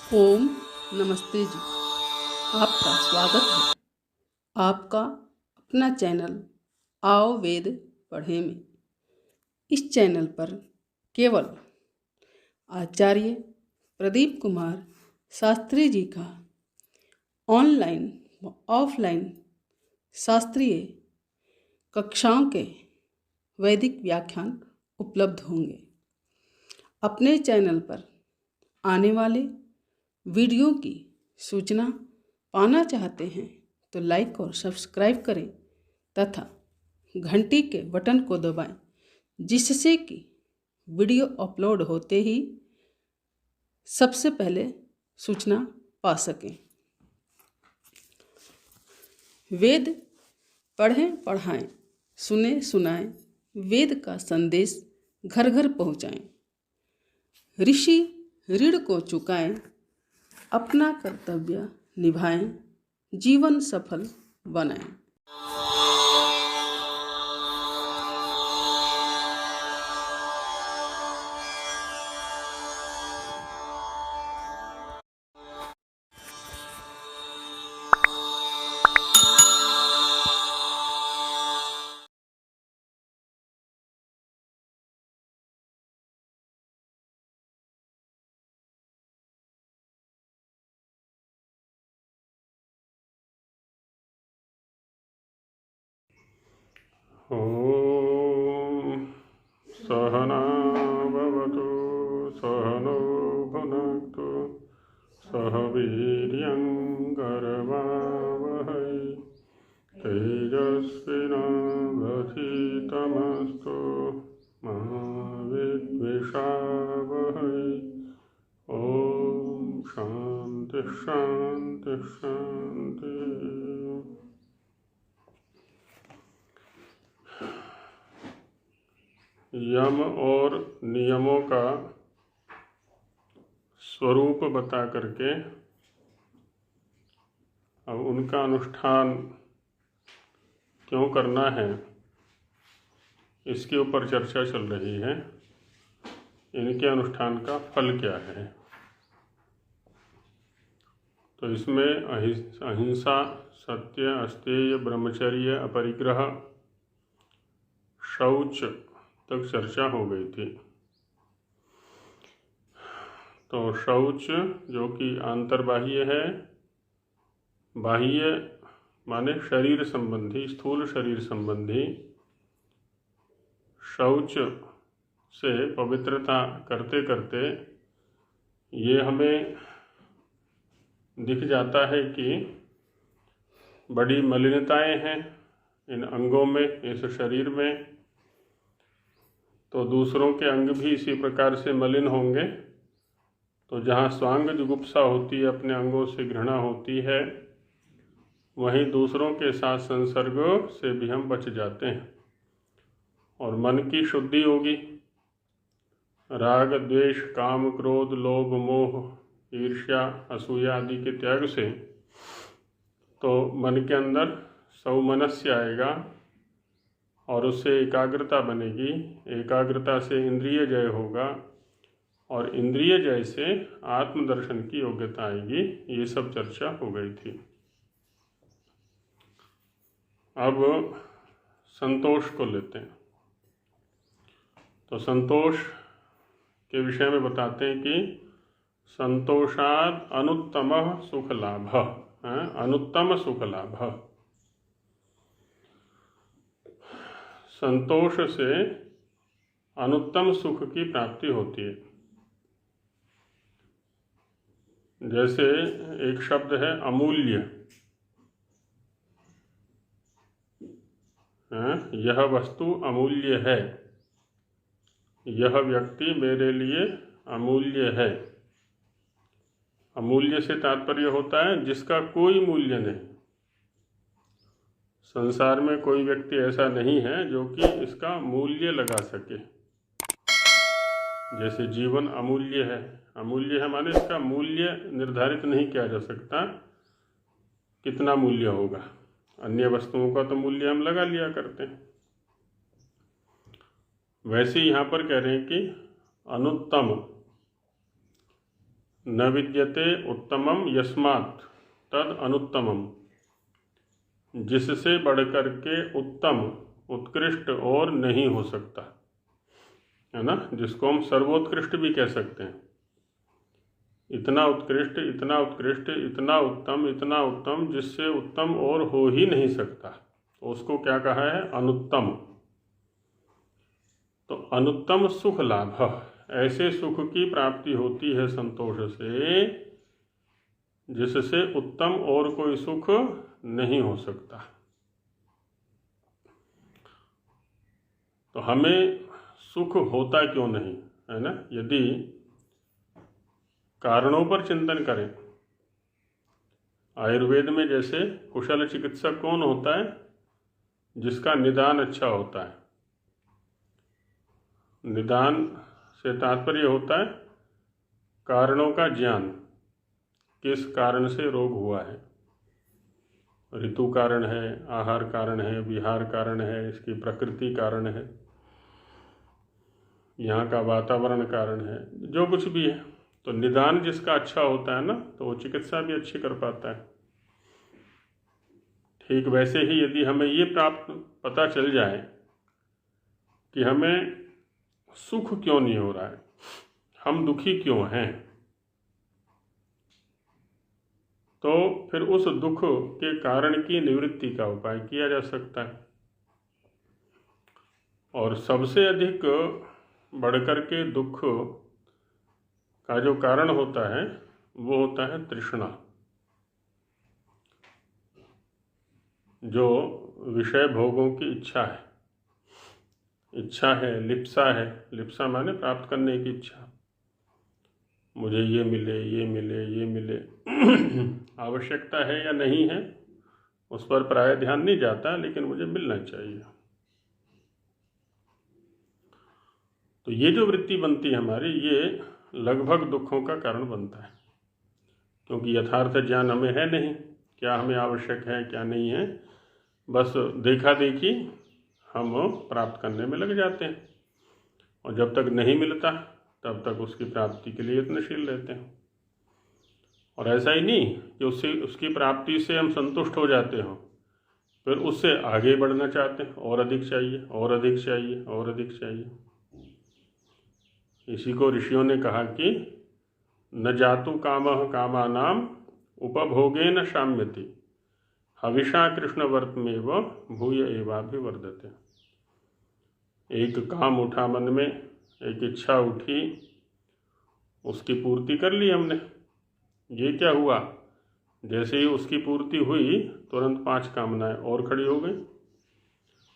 ओम नमस्ते जी। आपका स्वागत है आपका अपना चैनल आओ वेद पढ़े में। इस चैनल पर केवल आचार्य प्रदीप कुमार शास्त्री जी का ऑनलाइन व ऑफलाइन शास्त्रीय कक्षाओं के वैदिक व्याख्यान उपलब्ध होंगे। अपने चैनल पर आने वाले वीडियो की सूचना पाना चाहते हैं तो लाइक और सब्सक्राइब करें तथा घंटी के बटन को दबाएं, जिससे कि वीडियो अपलोड होते ही सबसे पहले सूचना पा सकें। वेद पढ़ें पढ़ाएं, सुने सुनाएं, वेद का संदेश घर घर पहुँचाएं। ऋषि ऋण को चुकाएं, अपना कर्तव्य निभाएं, जीवन सफल बनाएं। ॐ सहना भवतु सहनो भुनक्तु सह वीर्यङ्करवावहै तेजस्विनावधीतमस्तु मा विद्विषावहै। ॐ शान्ति शान्ति शान्ति। यम और नियमों का स्वरूप बता करके अब उनका अनुष्ठान क्यों करना है इसके ऊपर चर्चा चल रही है। इनके अनुष्ठान का फल क्या है? तो इसमें अहिंसा, सत्य, अस्तेय, ब्रह्मचर्य, अपरिग्रह, शौच तक चर्चा हो गई थी। तो शौच जो कि आंतरबाह्य है, बाह्य माने शरीर संबंधी, स्थूल शरीर संबंधी शौच से पवित्रता करते करते ये हमें दिख जाता है कि बड़ी मलिनताएं हैं इन अंगों में, इस शरीर में। तो दूसरों के अंग भी इसी प्रकार से मलिन होंगे। तो जहाँ स्वांग जुगुप्सा होती है, अपने अंगों से घृणा होती है, वहीं दूसरों के साथ संसर्ग से भी हम बच जाते हैं और मन की शुद्धि होगी। राग, द्वेष, काम, क्रोध, लोभ, मोह, ईर्ष्या, असूया आदि के त्याग से तो मन के अंदर सौमनस्य आएगा और उससे एकाग्रता बनेगी। एकाग्रता से इंद्रिय जय होगा और इंद्रिय जय से आत्मदर्शन की योग्यता आएगी। ये सब चर्चा हो गई थी। अब संतोष को लेते हैं। तो संतोष के विषय में बताते हैं कि संतोषाद अनुत्तम सुख लाभ। अनुत्तम सुख लाभ, संतोष से अनुत्तम सुख की प्राप्ति होती है। जैसे एक शब्द है अमूल्य, यह वस्तु अमूल्य है, यह व्यक्ति मेरे लिए अमूल्य है। अमूल्य से तात्पर्य होता है जिसका कोई मूल्य नहीं। संसार में कोई व्यक्ति ऐसा नहीं है जो कि इसका मूल्य लगा सके। जैसे जीवन अमूल्य है, अमूल्य है माने इसका मूल्य निर्धारित नहीं किया जा सकता, कितना मूल्य होगा। अन्य वस्तुओं का तो मूल्य हम लगा लिया करते हैं। वैसे यहाँ पर कह रहे हैं कि अनुत्तम, न विद्यते उत्तमम यस्मात् तद अनुत्तमम, जिससे बढ़कर के उत्तम उत्कृष्ट और नहीं हो सकता, है ना, जिसको हम सर्वोत्कृष्ट भी कह सकते हैं। इतना उत्कृष्ट, इतना उत्कृष्ट, इतना उत्तम जिससे उत्तम और हो ही नहीं सकता, तो उसको क्या कहा है? अनुत्तम। तो अनुत्तम सुख लाभ, ऐसे सुख की प्राप्ति होती है संतोष से जिससे उत्तम और कोई सुख नहीं हो सकता। तो हमें सुख होता क्यों नहीं, है ना? यदि कारणों पर चिंतन करें, आयुर्वेद में जैसे कुशल चिकित्सक कौन होता है? जिसका निदान अच्छा होता है। निदान से तात्पर्य होता है कारणों का ज्ञान, किस कारण से रोग हुआ है। ऋतु कारण है, आहार कारण है, विहार कारण है, इसकी प्रकृति कारण है, यहाँ का वातावरण कारण है, जो कुछ भी है। तो निदान जिसका अच्छा होता है ना, तो वो चिकित्सा भी अच्छी कर पाता है। ठीक वैसे ही यदि हमें ये पता चल जाए कि हमें सुख क्यों नहीं हो रहा है, हम दुखी क्यों हैं, तो फिर उस दुख के कारण की निवृत्ति का उपाय किया जा सकता है। और सबसे अधिक बढ़कर के दुख का जो कारण होता है वो होता है तृष्णा, जो विषय भोगों की इच्छा है। इच्छा है, लिप्सा है। लिप्सा माने प्राप्त करने की इच्छा, मुझे ये मिले, ये मिले, ये मिले। आवश्यकता है या नहीं है उस पर प्राय ध्यान नहीं जाता, लेकिन मुझे मिलना चाहिए। तो ये जो वृत्ति बनती है हमारी, ये लगभग दुखों का कारण बनता है, क्योंकि यथार्थ ज्ञान हमें है नहीं, क्या हमें आवश्यक है क्या नहीं है। बस देखा देखी हम प्राप्त करने में लग जाते हैं, और जब तक नहीं मिलता तब तक उसकी प्राप्ति के लिए यत्नशील रहते हैं। और ऐसा ही नहीं कि उसकी प्राप्ति से हम संतुष्ट हो जाते हों, फिर उससे आगे बढ़ना चाहते हैं, और अधिक चाहिए, और अधिक चाहिए, और अधिक चाहिए। इसी को ऋषियों ने कहा कि न जातु कामः कामानाम उपभोगेन शाम्यति, हविषा कृष्णवर्तमेव भूय एवाभिवर्धते। एक काम उठा मन में, एक इच्छा उठी, उसकी पूर्ति कर ली हमने। ये क्या हुआ? जैसे ही उसकी पूर्ति हुई तुरंत 5 कामनाएं और खड़ी हो गई।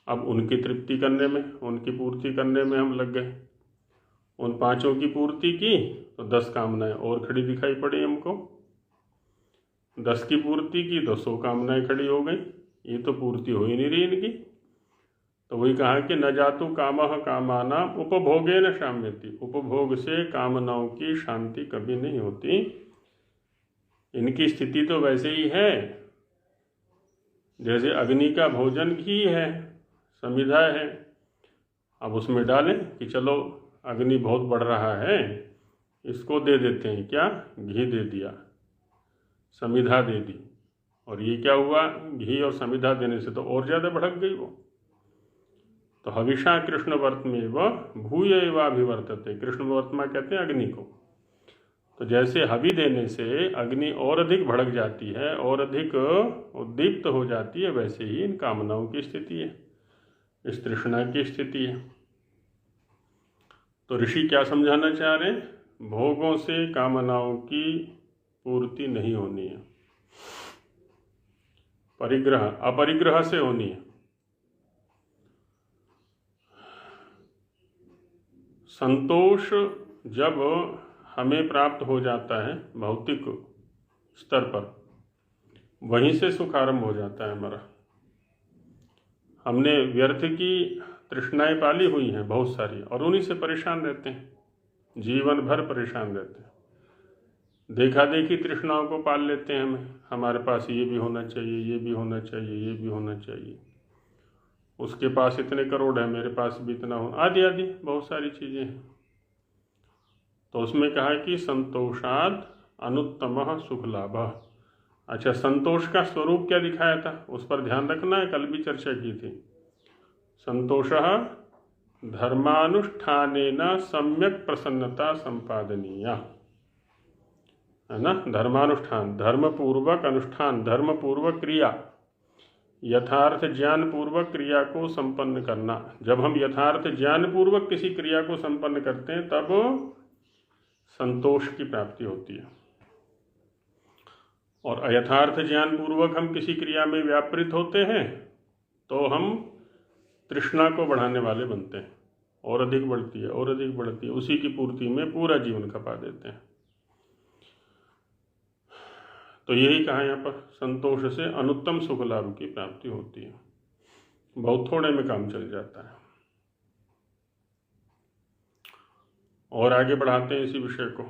अब उनकी तृप्ति करने में, उनकी पूर्ति करने में हम लग गए। उन 5 की पूर्ति की तो 10 कामनाएं और खड़ी दिखाई पड़ी हमको। 10 की पूर्ति की तो 100 कामनाएं खड़ी हो गई। ये तो पूर्ति हो ही नहीं रही इनकी। तो वही कहा कि न जातु कामः कामानाम उपभोगेन शाम्यति, उपभोग से कामनाओं की शांति कभी नहीं होती। इनकी स्थिति तो वैसे ही है जैसे अग्नि का भोजन घी है, समिधा है। अब उसमें डालें कि चलो अग्नि बहुत बढ़ रहा है, इसको दे देते हैं, क्या घी दे दिया, समिधा दे दी, और ये क्या हुआ? घी और समिधा देने से तो और ज़्यादा भड़क गई वो। तो हविषा कृष्ण वर्त में वह भूय एवाभिवर्तते, कृष्ण वर्तमा कहते हैं अग्नि को। तो जैसे हवि देने से अग्नि और अधिक भड़क जाती है और अधिक उद्दीप्त हो जाती है, वैसे ही इन कामनाओं की स्थिति है, इस तृष्णा की स्थिति है। तो ऋषि क्या समझाना चाह रहे हैं? भोगों से कामनाओं की पूर्ति नहीं होनी है, परिग्रह अपरिग्रह से होनी है। संतोष जब हमें प्राप्त हो जाता है भौतिक स्तर पर, वहीं से सुख आरंभ हो जाता है हमारा। हमने व्यर्थ की तृष्णाएं पाली हुई हैं बहुत सारी, और उन्हीं से परेशान रहते हैं, जीवन भर परेशान रहते हैं। देखा देखी तृष्णाओं को पाल लेते हैं हमें, हमारे पास ये भी होना चाहिए, ये भी होना चाहिए, ये भी होना चाहिए, उसके पास इतने करोड़ है, मेरे पास भी इतना हो, आदि आदि बहुत सारी चीज़ें हैं। तो उसमें कहा कि संतोषाद अनुत्तमः सुखलाभः। अच्छा, संतोष का स्वरूप क्या दिखाया था उस पर ध्यान रखना है, कल भी चर्चा की थी। संतोषः धर्मानुष्ठानेन सम्यक प्रसन्नता संपादनीया, है ना। धर्मानुष्ठान, धर्मपूर्वक अनुष्ठान, धर्मपूर्वक क्रिया, यथार्थ ज्ञान पूर्वक क्रिया को संपन्न करना। जब हम यथार्थ ज्ञान पूर्वक किसी क्रिया को संपन्न करते हैं तब संतोष की प्राप्ति होती है, और अयथार्थ ज्ञान पूर्वक हम किसी क्रिया में व्यापृत होते हैं तो हम तृष्णा को बढ़ाने वाले बनते हैं, और अधिक बढ़ती है और अधिक बढ़ती है, उसी की पूर्ति में पूरा जीवन खपा देते हैं। तो यही कहा यहाँ पर, संतोष से अनुत्तम सुख लाभ की प्राप्ति होती है, बहुत थोड़े में काम चल जाता है। और आगे बढ़ाते हैं इसी विषय को।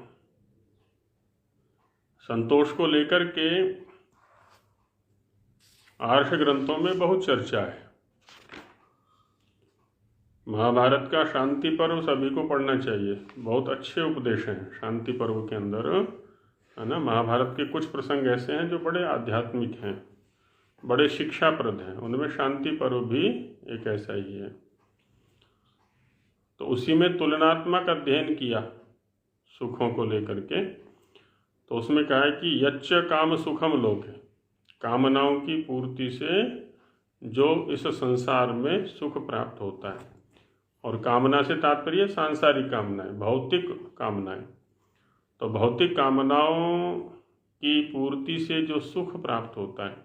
संतोष को लेकर के आर्ष ग्रंथों में बहुत चर्चा है। महाभारत का शांति पर्व सभी को पढ़ना चाहिए, बहुत अच्छे उपदेश हैं शांति पर्व के अंदर, है ना। महाभारत के कुछ प्रसंग ऐसे हैं जो बड़े आध्यात्मिक हैं, बड़े शिक्षाप्रद हैं, उनमें शांति पर्व भी एक ऐसा ही है। तो उसी में तुलनात्मक अध्ययन किया सुखों को लेकर के, तो उसमें कहा है कि यच्च काम सुखम लोके, कामनाओं की पूर्ति से जो इस संसार में सुख प्राप्त होता है। और कामना से तात्पर्य सांसारिक कामनाएं, भौतिक कामनाएं। तो भौतिक कामनाओं की पूर्ति से जो सुख प्राप्त होता है,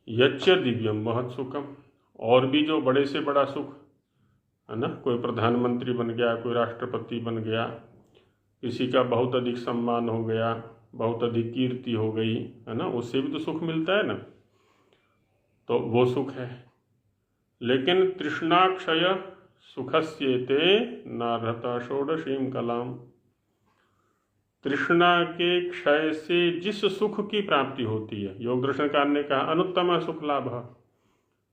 यच्च दिव्यम महत् सुखम, और भी जो बड़े से बड़ा सुख, है ना। कोई प्रधानमंत्री बन गया, कोई राष्ट्रपति बन गया, किसी का बहुत अधिक सम्मान हो गया, बहुत अधिक कीर्ति हो गई, है ना, उससे भी तो सुख मिलता है ना, तो वो सुख है। लेकिन तृष्णाक्षय सुखस्येते नार्हता षोडशीम कलाम, तृष्णा के क्षय से जिस सुख की प्राप्ति होती है, योग दर्शनकार ने कहा अनुत्तम सुख लाभ,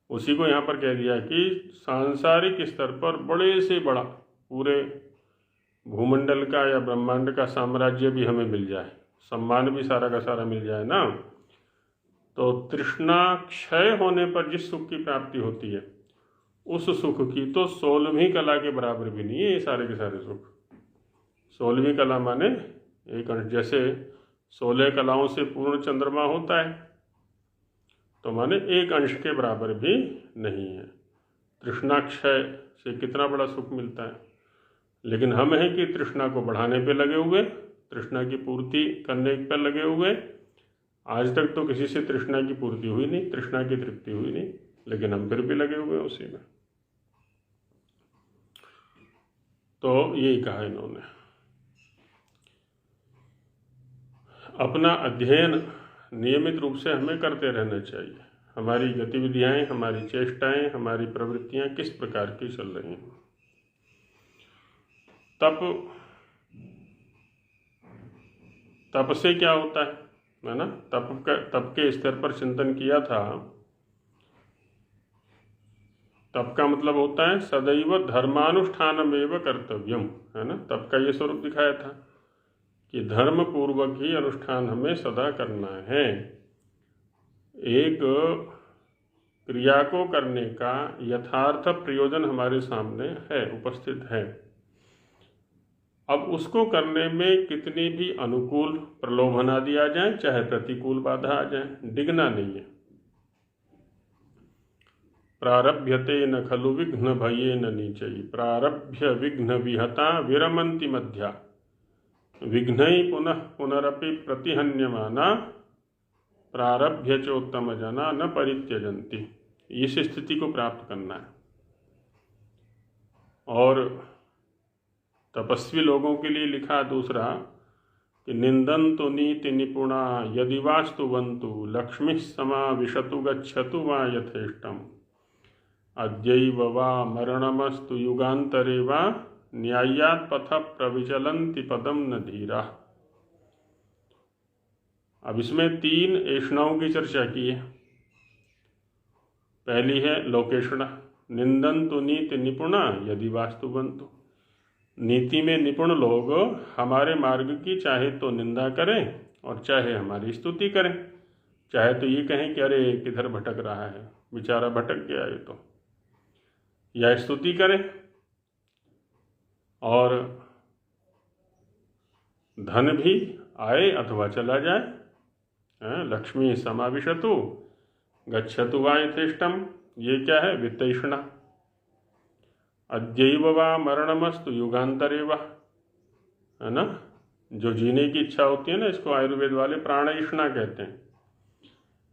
उसी को यहाँ पर कह दिया कि सांसारिक स्तर पर बड़े से बड़ा पूरे भूमंडल का या ब्रह्मांड का साम्राज्य भी हमें मिल जाए, सम्मान भी सारा का सारा मिल जाए ना, तो तृष्णा क्षय होने पर जिस सुख की प्राप्ति होती है उस सुख की तो 16वीं कला के बराबर भी नहीं है ये सारे के सारे सुख। 16वीं कला माने एक अंश, जैसे 16 कलाओं से पूर्ण चंद्रमा होता है, तो माने एक अंश के बराबर भी नहीं है। तृष्णाक्षय से कितना बड़ा सुख मिलता है, लेकिन हम हैं कि तृष्णा को बढ़ाने पे लगे हुए, तृष्णा की पूर्ति करने पर लगे हुए। आज तक तो किसी से तृष्णा की पूर्ति हुई नहीं, तृष्णा की तृप्ति हुई नहीं, लेकिन हम फिर भी लगे हुए उसी में। तो यही कहा इन्होंने, अपना अध्ययन नियमित रूप से हमें करते रहना चाहिए। हमारी गतिविधियां, हमारी चेष्टाएं, हमारी प्रवृत्तियां किस प्रकार की चल रही हैं। तप से क्या होता है ना, तप के स्तर पर चिंतन किया था। तप का मतलब होता है सदैव धर्मानुष्ठानमेव कर्तव्यम, है ना। तप का ये स्वरूप दिखाया था कि धर्म पूर्वक ही अनुष्ठान हमें सदा करना है। एक क्रिया को करने का यथार्थ प्रयोजन हमारे सामने है, उपस्थित है। अब उसको करने में कितनी भी अनुकूल प्रलोभन आदि आ जाए, चाहे प्रतिकूल बाधा आ जाए, डिगना नहीं है। प्रारभ्यते न खलु विघ्न भये न नीचयि, प्रारभ्य विघ्न विहता विरमन्ति मध्या, विघ्नै पुनः पुनरपि प्रतिहन्यमाना, प्रारभ्य चोत्तम जना न परित्यजन्ति। इस स्थिति को प्राप्त करना है। और तपस्वी लोगों के लिए लिखा दूसरा कि निंदन्तु नीति निपुणा यदि वास्तुवन्तु, लक्ष्मी समा विशतु गच्छतु वा यथेष्टम, अद्यैव वा मरणमस्तु युगान्तरे वा, न्याय्यात् पथ प्रविचलन्ति पदम न धीरा। अब इसमें 3 ऐषणाओं की चर्चा की है। पहली है लोकेषणा, निंदन्तु नीति निपुणा यदि वास्तुवन्तु। नीति में निपुण लोग हमारे मार्ग की चाहे तो निंदा करें और चाहे हमारी स्तुति करें। चाहे तो ये कहें कि अरे किधर भटक रहा है, बेचारा भटक गया ये तो, या स्तुति करें। और धन भी आए अथवा चला जाए, लक्ष्मी समाविशतु गच्छतु वा यथेष्टम, ये क्या है? वित्तैषणा। अद्यैव वा मरणमस्तु युगांतरे वा, है ना। जो जीने की इच्छा होती है ना, इसको आयुर्वेद वाले प्राणैषणा कहते हैं।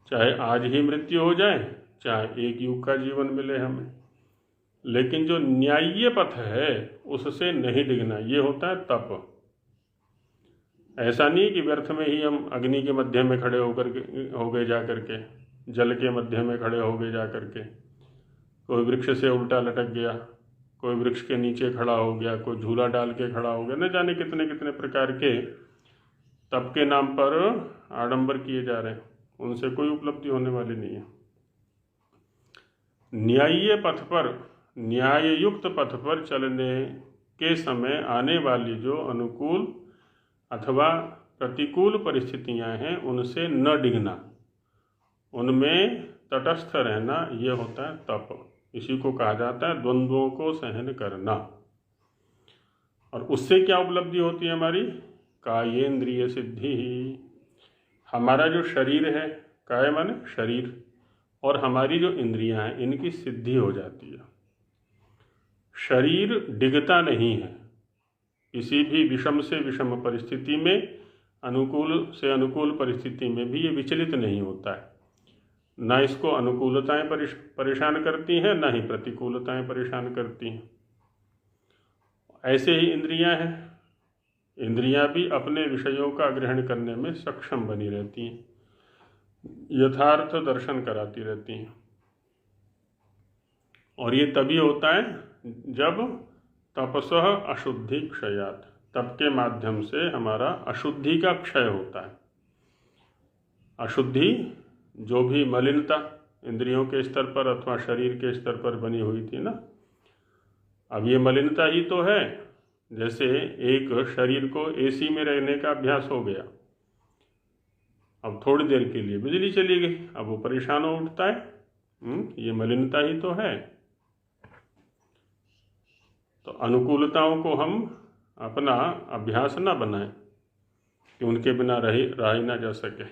चाहे आज ही मृत्यु हो जाए, चाहे एक युग का जीवन मिले हमें, लेकिन जो न्याय्य पथ है उससे नहीं डिगना, ये होता है तप। ऐसा नहीं कि व्यर्थ में ही हम अग्नि के मध्य में खड़े हो गए जा करके, जल के मध्य में खड़े हो गए जा करके, कोई वृक्ष से उल्टा लटक गया, कोई वृक्ष के नीचे खड़ा हो गया, कोई झूला डाल के खड़ा हो गया, न जाने कितने कितने प्रकार के तप के नाम पर आडंबर किए जा रहे हैं, उनसे कोई उपलब्धि होने वाली नहीं है। न्याय्य पथ पर, न्याय युक्त पथ पर चलने के समय आने वाली जो अनुकूल अथवा प्रतिकूल परिस्थितियां हैं उनसे न डिगना, उनमें तटस्थ रहना, ये होता है तप। इसी को कहा जाता है द्वंद्वों को सहन करना। और उससे क्या उपलब्धि होती है हमारी? कायेंद्रिय सिद्धि। हमारा जो शरीर है, काय माने शरीर, और हमारी जो इंद्रियां हैं इनकी सिद्धि हो जाती है। शरीर डिगता नहीं है, किसी भी विषम से विषम परिस्थिति में, अनुकूल से अनुकूल परिस्थिति में भी ये विचलित नहीं होता है। ना इसको अनुकूलताएं परेशान करती हैं, ना ही प्रतिकूलताएं परेशान करती हैं। ऐसे ही इंद्रियां हैं, इंद्रियां भी अपने विषयों का ग्रहण करने में सक्षम बनी रहती हैं, यथार्थ दर्शन कराती रहती हैं। और ये तभी होता है जब तपसः अशुद्धि क्षयात्, तप के माध्यम से हमारा अशुद्धि का क्षय होता है। अशुद्धि, जो भी मलिनता इंद्रियों के स्तर पर अथवा शरीर के स्तर पर बनी हुई थी ना, अब ये मलिनता ही तो है। जैसे एक शरीर को एसी में रहने का अभ्यास हो गया, अब थोड़ी देर के लिए बिजली चली गई, अब वो परेशान हो उठता है, ये मलिनता ही तो है। तो अनुकूलताओं को हम अपना अभ्यास ना बनाएं कि उनके बिना रह ही ना जा सके।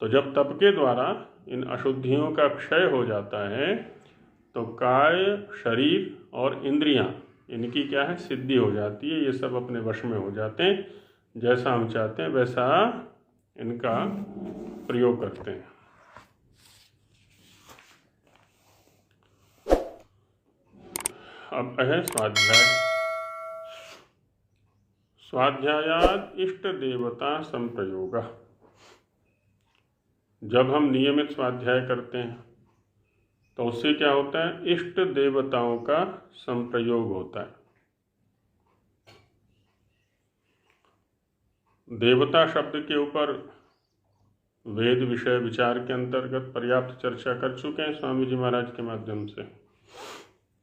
तो जब तप के द्वारा इन अशुद्धियों का क्षय हो जाता है तो काय, शरीर और इंद्रियां, इनकी क्या है? सिद्धि हो जाती है। ये सब अपने वश में हो जाते हैं, जैसा हम चाहते हैं वैसा इनका प्रयोग करते हैं। अब है स्वाध्याय। स्वाध्यायाद इष्ट देवता संप्रयोग। जब हम नियमित स्वाध्याय करते हैं तो उससे क्या होता है? इष्ट देवताओं का संप्रयोग होता है। देवता शब्द के ऊपर वेद विषय विचार के अंतर्गत पर्याप्त चर्चा कर चुके हैं स्वामी जी महाराज के माध्यम से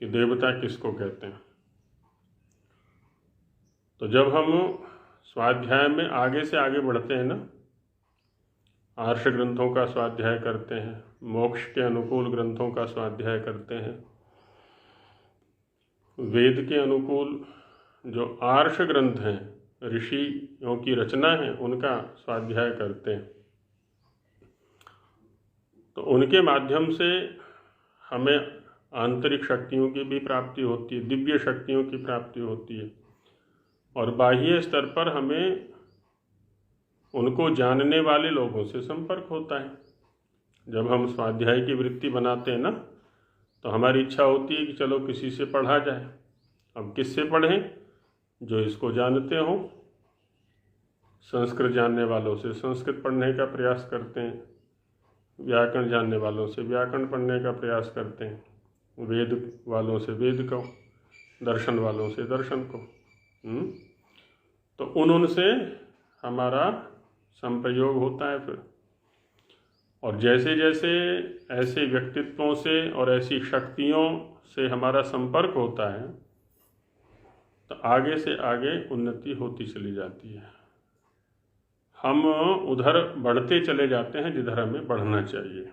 कि देवता किसको कहते हैं। तो जब हम स्वाध्याय में आगे से आगे बढ़ते हैं ना, आर्ष ग्रंथों का स्वाध्याय करते हैं, मोक्ष के अनुकूल ग्रंथों का स्वाध्याय करते हैं, वेद के अनुकूल जो आर्ष ग्रंथ हैं, ऋषियों की रचना है, उनका स्वाध्याय करते हैं, तो उनके माध्यम से हमें आंतरिक शक्तियों की भी प्राप्ति होती है, दिव्य शक्तियों की प्राप्ति होती है। और बाह्य स्तर पर हमें उनको जानने वाले लोगों से संपर्क होता है। जब हम स्वाध्याय की वृत्ति बनाते हैं ना, तो हमारी इच्छा होती है कि चलो किसी से पढ़ा जाए। अब किससे पढ़ें? जो इसको जानते हो। संस्कृत जानने वालों से संस्कृत पढ़ने का प्रयास करते हैं, व्याकरण जानने वालों से व्याकरण पढ़ने का प्रयास करते हैं, वेद वालों से वेद को, दर्शन वालों से दर्शन को। तो उनसे हमारा संप्रयोग होता है फिर। और जैसे जैसे ऐसे व्यक्तित्वों से और ऐसी शक्तियों से हमारा संपर्क होता है, तो आगे से आगे उन्नति होती चली जाती है। हम उधर बढ़ते चले जाते हैं जिधर हमें बढ़ना चाहिए।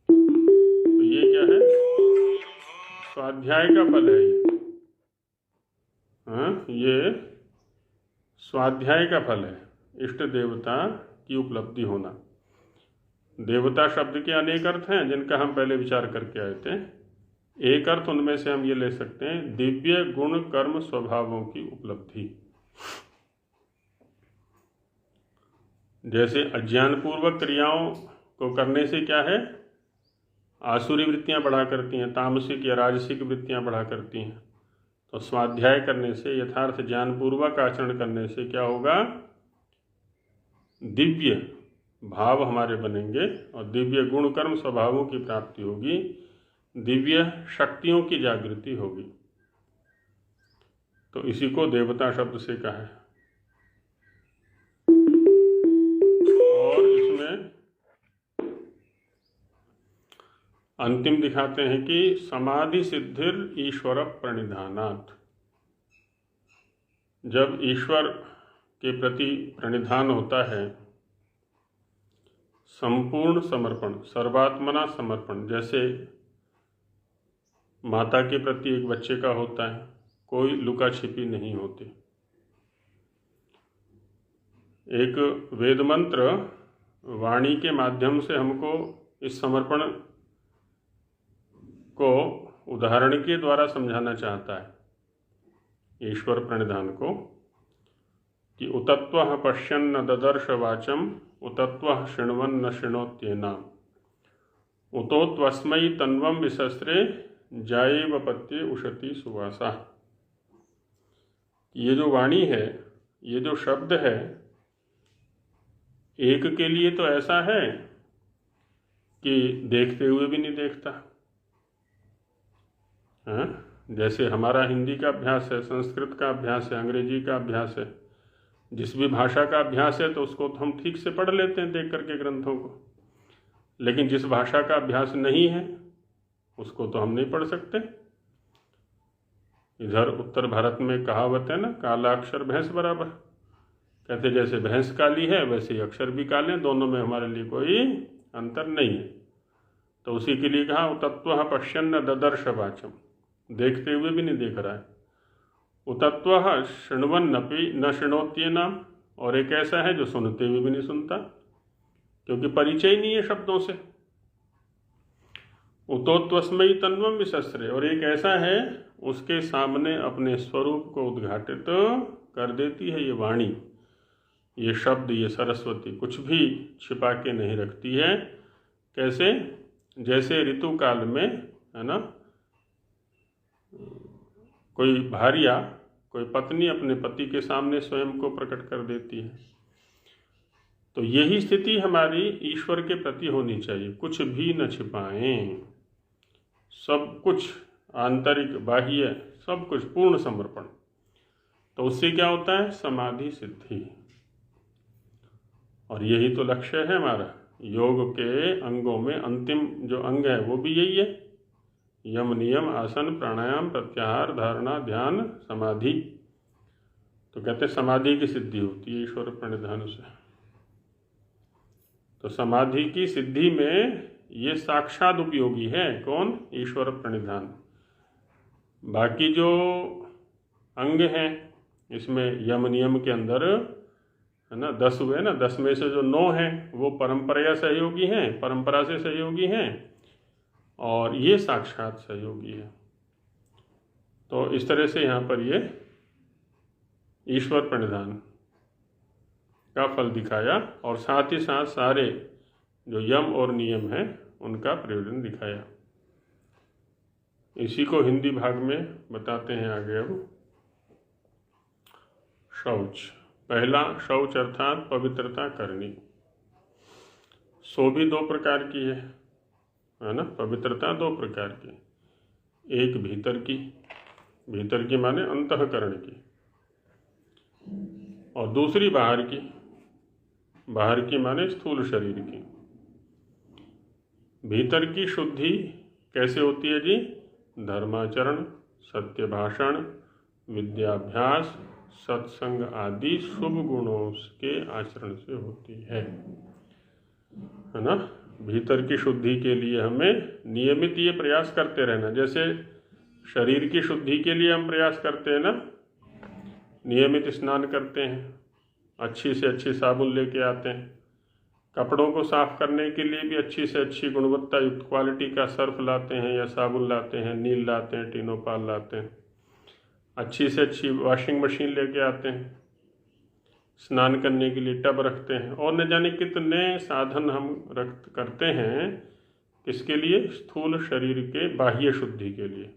तो ये क्या है? स्वाध्याय का फल है ये। हाँ, ये स्वाध्याय का फल है, इष्ट देवता की उपलब्धि होना। देवता शब्द के अनेक अर्थ हैं जिनका हम पहले विचार करके आए थे। एक अर्थ उनमें से हम ये ले सकते हैं, दिव्य गुण कर्म स्वभावों की उपलब्धि। जैसे अज्ञानपूर्वक क्रियाओं को करने से क्या है, आसुरी वृत्तियां बढ़ा करती हैं, तामसिक या राजसिक वृत्तियां बढ़ा करती हैं। तो स्वाध्याय करने से, यथार्थ ज्ञानपूर्वक आचरण करने से क्या होगा, दिव्य भाव हमारे बनेंगे और दिव्य गुण कर्म स्वभावों की प्राप्ति होगी, दिव्य शक्तियों की जागृति होगी। तो इसी को देवता शब्द से कहा है। और इसमें अंतिम दिखाते हैं कि समाधि सिद्धिर ईश्वर प्रणिधानात्। जब ईश्वर के प्रति प्रणिधान होता है, संपूर्ण समर्पण, सर्वात्मना समर्पण, जैसे माता के प्रति एक बच्चे का होता है, कोई लुका छिपी नहीं होती। एक वेद मंत्र वाणी के माध्यम से हमको इस समर्पण को उदाहरण के द्वारा समझाना चाहता है, ईश्वर प्रणिधान को, कि उतत्वः पश्यन्न ददर्श वाचम उतत्वः शृण्वन् न शृणोत्येनाम् उतोत्वस्मै तन्वं विसस्रे जायेव पत्ये उशति सुवासा। ये जो वाणी है, ये जो शब्द है, एक के लिए तो ऐसा है कि देखते हुए भी नहीं देखता। हाँ, जैसे हमारा हिंदी का अभ्यास है, संस्कृत का अभ्यास है, अंग्रेजी का अभ्यास है, जिस भी भाषा का अभ्यास है तो उसको तो हम ठीक से पढ़ लेते हैं देख करके ग्रंथों को, लेकिन जिस भाषा का अभ्यास नहीं है उसको तो हम नहीं पढ़ सकते। इधर उत्तर भारत में कहावत है ना, काला अक्षर भैंस बराबर। कहते जैसे भैंस काली है वैसे ही अक्षर भी काले हैं, दोनों में हमारे लिए कोई अंतर नहीं है। तो उसी के लिए कहा उतत्वः पश्यन्न ददर्श वाचम, देखते हुए भी नहीं देख रहा है। उतत्वः शृण्वन्नपि न शृणोत्येनाम्, और एक ऐसा है जो सुनते हुए भी नहीं सुनता, क्योंकि परिचय नहीं है शब्दों से। उतोत्वस्मै तन्वं विसस्रे, और एक ऐसा है उसके सामने अपने स्वरूप को उद्घाटित कर देती है ये वाणी, ये शब्द, ये सरस्वती कुछ भी छिपा के नहीं रखती है। कैसे? जैसे ऋतु काल में है ना, कोई भार्या, कोई पत्नी अपने पति के सामने स्वयं को प्रकट कर देती है। तो यही स्थिति हमारी ईश्वर के प्रति होनी चाहिए, कुछ भी न छिपाएं, सब कुछ आंतरिक बाह्य सब कुछ पूर्ण समर्पण। तो उससे क्या होता है? समाधि सिद्धि। और यही तो लक्ष्य है हमारा। योग के अंगों में अंतिम जो अंग है वो भी यही है, यम नियम आसन प्राणायाम प्रत्याहार धारणा ध्यान समाधि। तो कहते हैं समाधि की सिद्धि होती है ईश्वर प्रणिधान से। तो समाधि की सिद्धि में ये साक्षात उपयोगी है कौन? ईश्वर प्रणिधान। बाकी जो अंग हैं इसमें यम नियम के अंदर है ना 10 हुए ना, 10 में से जो 9 हैं वो परंपरा सहयोगी हैं, परंपरा से सहयोगी हैं, और ये साक्षात सहयोगी है। तो इस तरह से यहाँ पर ये ईश्वर प्रणिधान का फल दिखाया और साथ ही साथ सारे जो यम और नियम हैं उनका प्रयोजन दिखाया। इसी को हिंदी भाग में बताते हैं आगे। अब शौच, पहला शौच अर्थात पवित्रता करनी। सो भी 2 प्रकार की है ना, पवित्रता 2 प्रकार की, एक भीतर की, भीतर की माने अंतःकरण की, और दूसरी बाहर की, बाहर की माने स्थूल शरीर की। भीतर की शुद्धि कैसे होती है जी? धर्माचरण, सत्य भाषण, विद्याभ्यास, सत्संग आदि शुभ गुणों के आचरण से होती है ना। भीतर की शुद्धि के लिए हमें नियमित ये प्रयास करते रहना। जैसे शरीर की शुद्धि के लिए हम प्रयास करते हैं ना, नियमित स्नान करते हैं, अच्छी से अच्छी साबुन लेके आते हैं, कपड़ों को साफ करने के लिए भी अच्छी से अच्छी गुणवत्ता युक्त क्वालिटी का सर्फ लाते हैं या साबुन लाते हैं, नील लाते हैं, टिनोपाल लाते हैं, अच्छी से अच्छी वॉशिंग मशीन लेके आते हैं, स्नान करने के लिए टब रखते हैं, और न जाने कितने साधन हम करते हैं। किसके लिए? स्थूल शरीर के बाह्य शुद्धि के लिए।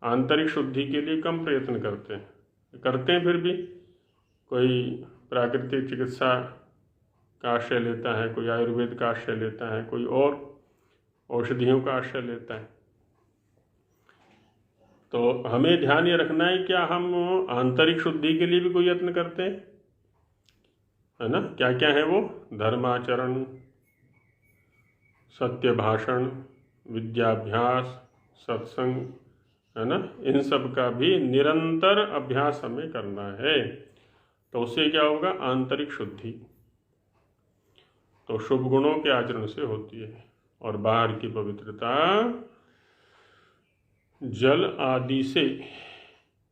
आंतरिक शुद्धि के लिए कम प्रयत्न करते हैं। फिर भी कोई प्राकृतिक चिकित्सा का आश्रय लेता है, कोई आयुर्वेद का आश्रय लेता है, कोई और औषधियों का आश्रय लेता है। तो हमें ध्यान ये रखना है, क्या हम आंतरिक शुद्धि के लिए भी कोई यत्न करते हैं, है ना? क्या क्या है वो? धर्माचरण, सत्य भाषण, विद्याभ्यास, सत्संग, है ना? इन सब का भी निरंतर अभ्यास हमें करना है। तो उससे क्या होगा? आंतरिक शुद्धि तो शुभ गुणों के आचरण से होती है। और बाहर की पवित्रता जल आदि से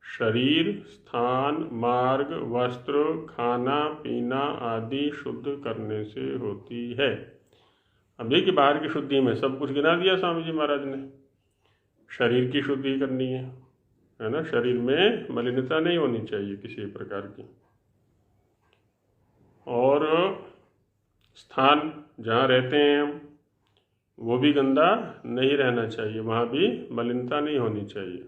शरीर, स्थान, मार्ग, वस्त्र, खाना पीना आदि शुद्ध करने से होती है। अब देखिए, बाहर की शुद्धि में सब कुछ गिना दिया स्वामी जी महाराज ने। शरीर की शुद्धि करनी है ना? शरीर में मलिनता नहीं होनी चाहिए किसी प्रकार की। और स्थान जहाँ रहते हैं हम, वो भी गंदा नहीं रहना चाहिए, वहाँ भी मलिनता नहीं होनी चाहिए।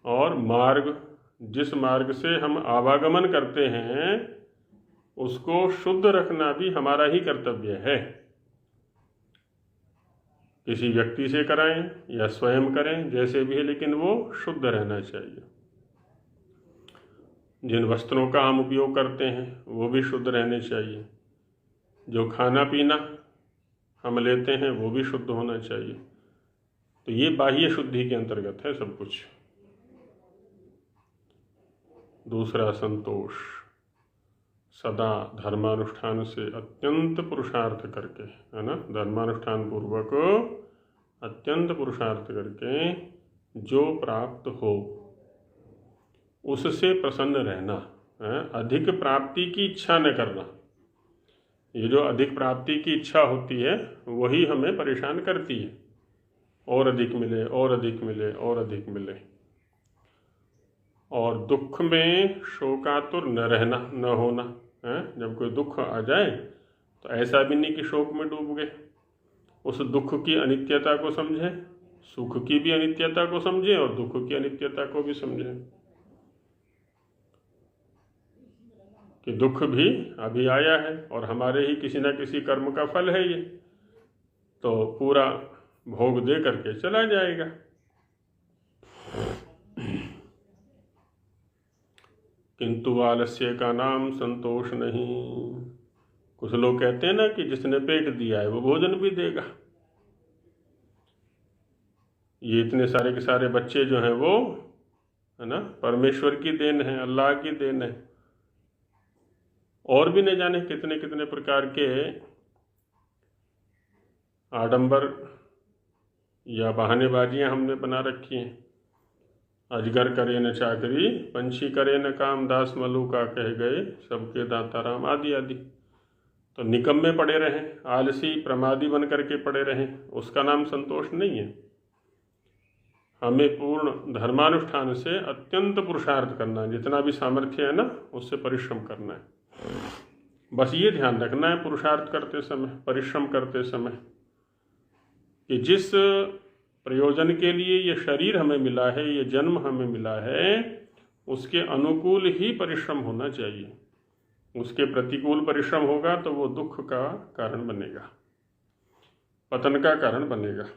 और मार्ग, जिस मार्ग से हम आवागमन करते हैं उसको शुद्ध रखना भी हमारा ही कर्तव्य है। किसी व्यक्ति से कराएं या स्वयं करें, जैसे भी है, लेकिन वो शुद्ध रहना चाहिए। जिन वस्त्रों का हम उपयोग करते हैं वो भी शुद्ध रहने चाहिए। जो खाना पीना हम लेते हैं वो भी शुद्ध होना चाहिए। तो ये बाह्य शुद्धि के अंतर्गत है सब कुछ। दूसरा, संतोष, सदा धर्मानुष्ठान से अत्यंत पुरुषार्थ करके, है ना? धर्मानुष्ठान पूर्वक अत्यंत पुरुषार्थ करके जो प्राप्त हो उससे प्रसन्न रहना है। अधिक प्राप्ति की इच्छा न करना। ये जो अधिक प्राप्ति की इच्छा होती है वही हमें परेशान करती है। और अधिक मिले, और अधिक मिले, और अधिक मिले। और दुख में शोकातुर न रहना, न होना है। जब कोई दुख आ जाए तो ऐसा भी नहीं कि शोक में डूब गए। उस दुख की अनित्यता को समझें, सुख की भी अनित्यता को समझें और दुख की अनित्यता को भी समझें कि दुख भी अभी आया है और हमारे ही किसी न किसी कर्म का फल है ये, तो पूरा भोग दे करके चला जाएगा। किंतु आलस्य का नाम संतोष नहीं। कुछ लोग कहते हैं ना कि जिसने पेट दिया है वो भोजन भी देगा। ये इतने सारे के सारे बच्चे जो हैं वो, है ना, परमेश्वर की देन है, अल्लाह की देन है। और भी न जाने कितने कितने प्रकार के आडंबर या बहानेबाजियां हमने बना रखी हैं। अजगर करे न चाकरी, पंछी करे न काम, दास मलूका कह गए सबके दाता राम, आदि आदि। तो निकम्मे पड़े रहें, आलसी प्रमादी बन करके पड़े रहें, उसका नाम संतोष नहीं है। हमें पूर्ण धर्मानुष्ठान से अत्यंत पुरुषार्थ करना है। जितना भी सामर्थ्य है ना उससे परिश्रम करना है। बस ये ध्यान रखना है पुरुषार्थ करते समय, परिश्रम करते समय, कि जिस प्रयोजन के लिए ये शरीर हमें मिला है, ये जन्म हमें मिला है, उसके अनुकूल ही परिश्रम होना चाहिए। उसके प्रतिकूल परिश्रम होगा तो वो दुख का कारण बनेगा, पतन का कारण बनेगा।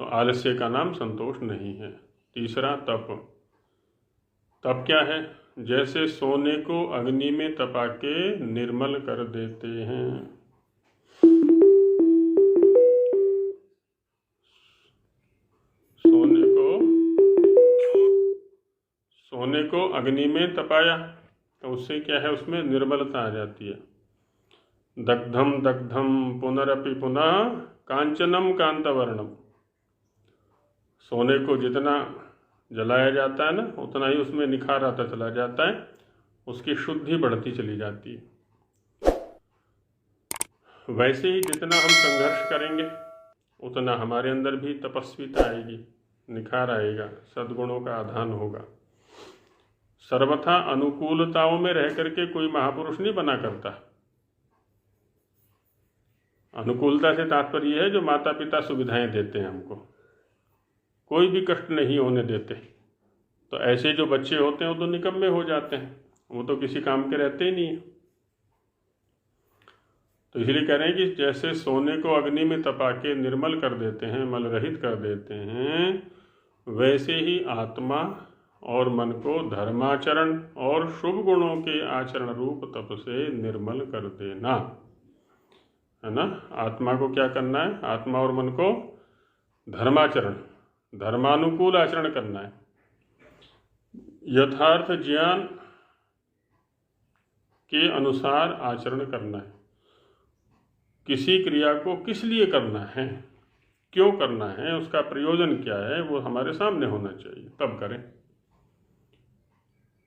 तो आलस्य का नाम संतोष नहीं है। तीसरा, तप। तप क्या है? जैसे सोने को अग्नि में तपा के निर्मल कर देते हैं। सोने को अग्नि में तपाया तो उससे क्या है, उसमें निर्मलता आ जाती है। दग्धम दग्धम पुनरपि पुनः कांचनम कांतवर्णम, सोने को जितना जलाया जाता है ना, उतना ही उसमें निखार आता चला जाता है, उसकी शुद्धि बढ़ती चली जाती है। वैसे ही जितना हम संघर्ष करेंगे उतना हमारे अंदर भी तपस्विता आएगी, निखार आएगा, सद्गुणों का आधान होगा। सर्वथा अनुकूलताओं में रह करके कोई महापुरुष नहीं बना करता। अनुकूलता से तात्पर्य है जो माता पिता सुविधाएं देते हैं हमको, कोई भी कष्ट नहीं होने देते। तो ऐसे जो बच्चे होते हैं वो तो निकम्मे हो जाते हैं, वो तो किसी काम के रहते ही नहीं है। तो इसलिए कह रहे हैं कि जैसे सोने को अग्नि में तपा के निर्मल कर देते हैं, मल रहित कर देते हैं, वैसे ही आत्मा और मन को धर्माचरण और शुभ गुणों के आचरण रूप तप से निर्मल कर देना है ना। आत्मा को क्या करना है, आत्मा और मन को धर्माचरण, धर्मानुकूल आचरण करना है। यथार्थ ज्ञान के अनुसार आचरण करना है। किसी क्रिया को किस लिए करना है, क्यों करना है, उसका प्रयोजन क्या है, वो हमारे सामने होना चाहिए, तब करें।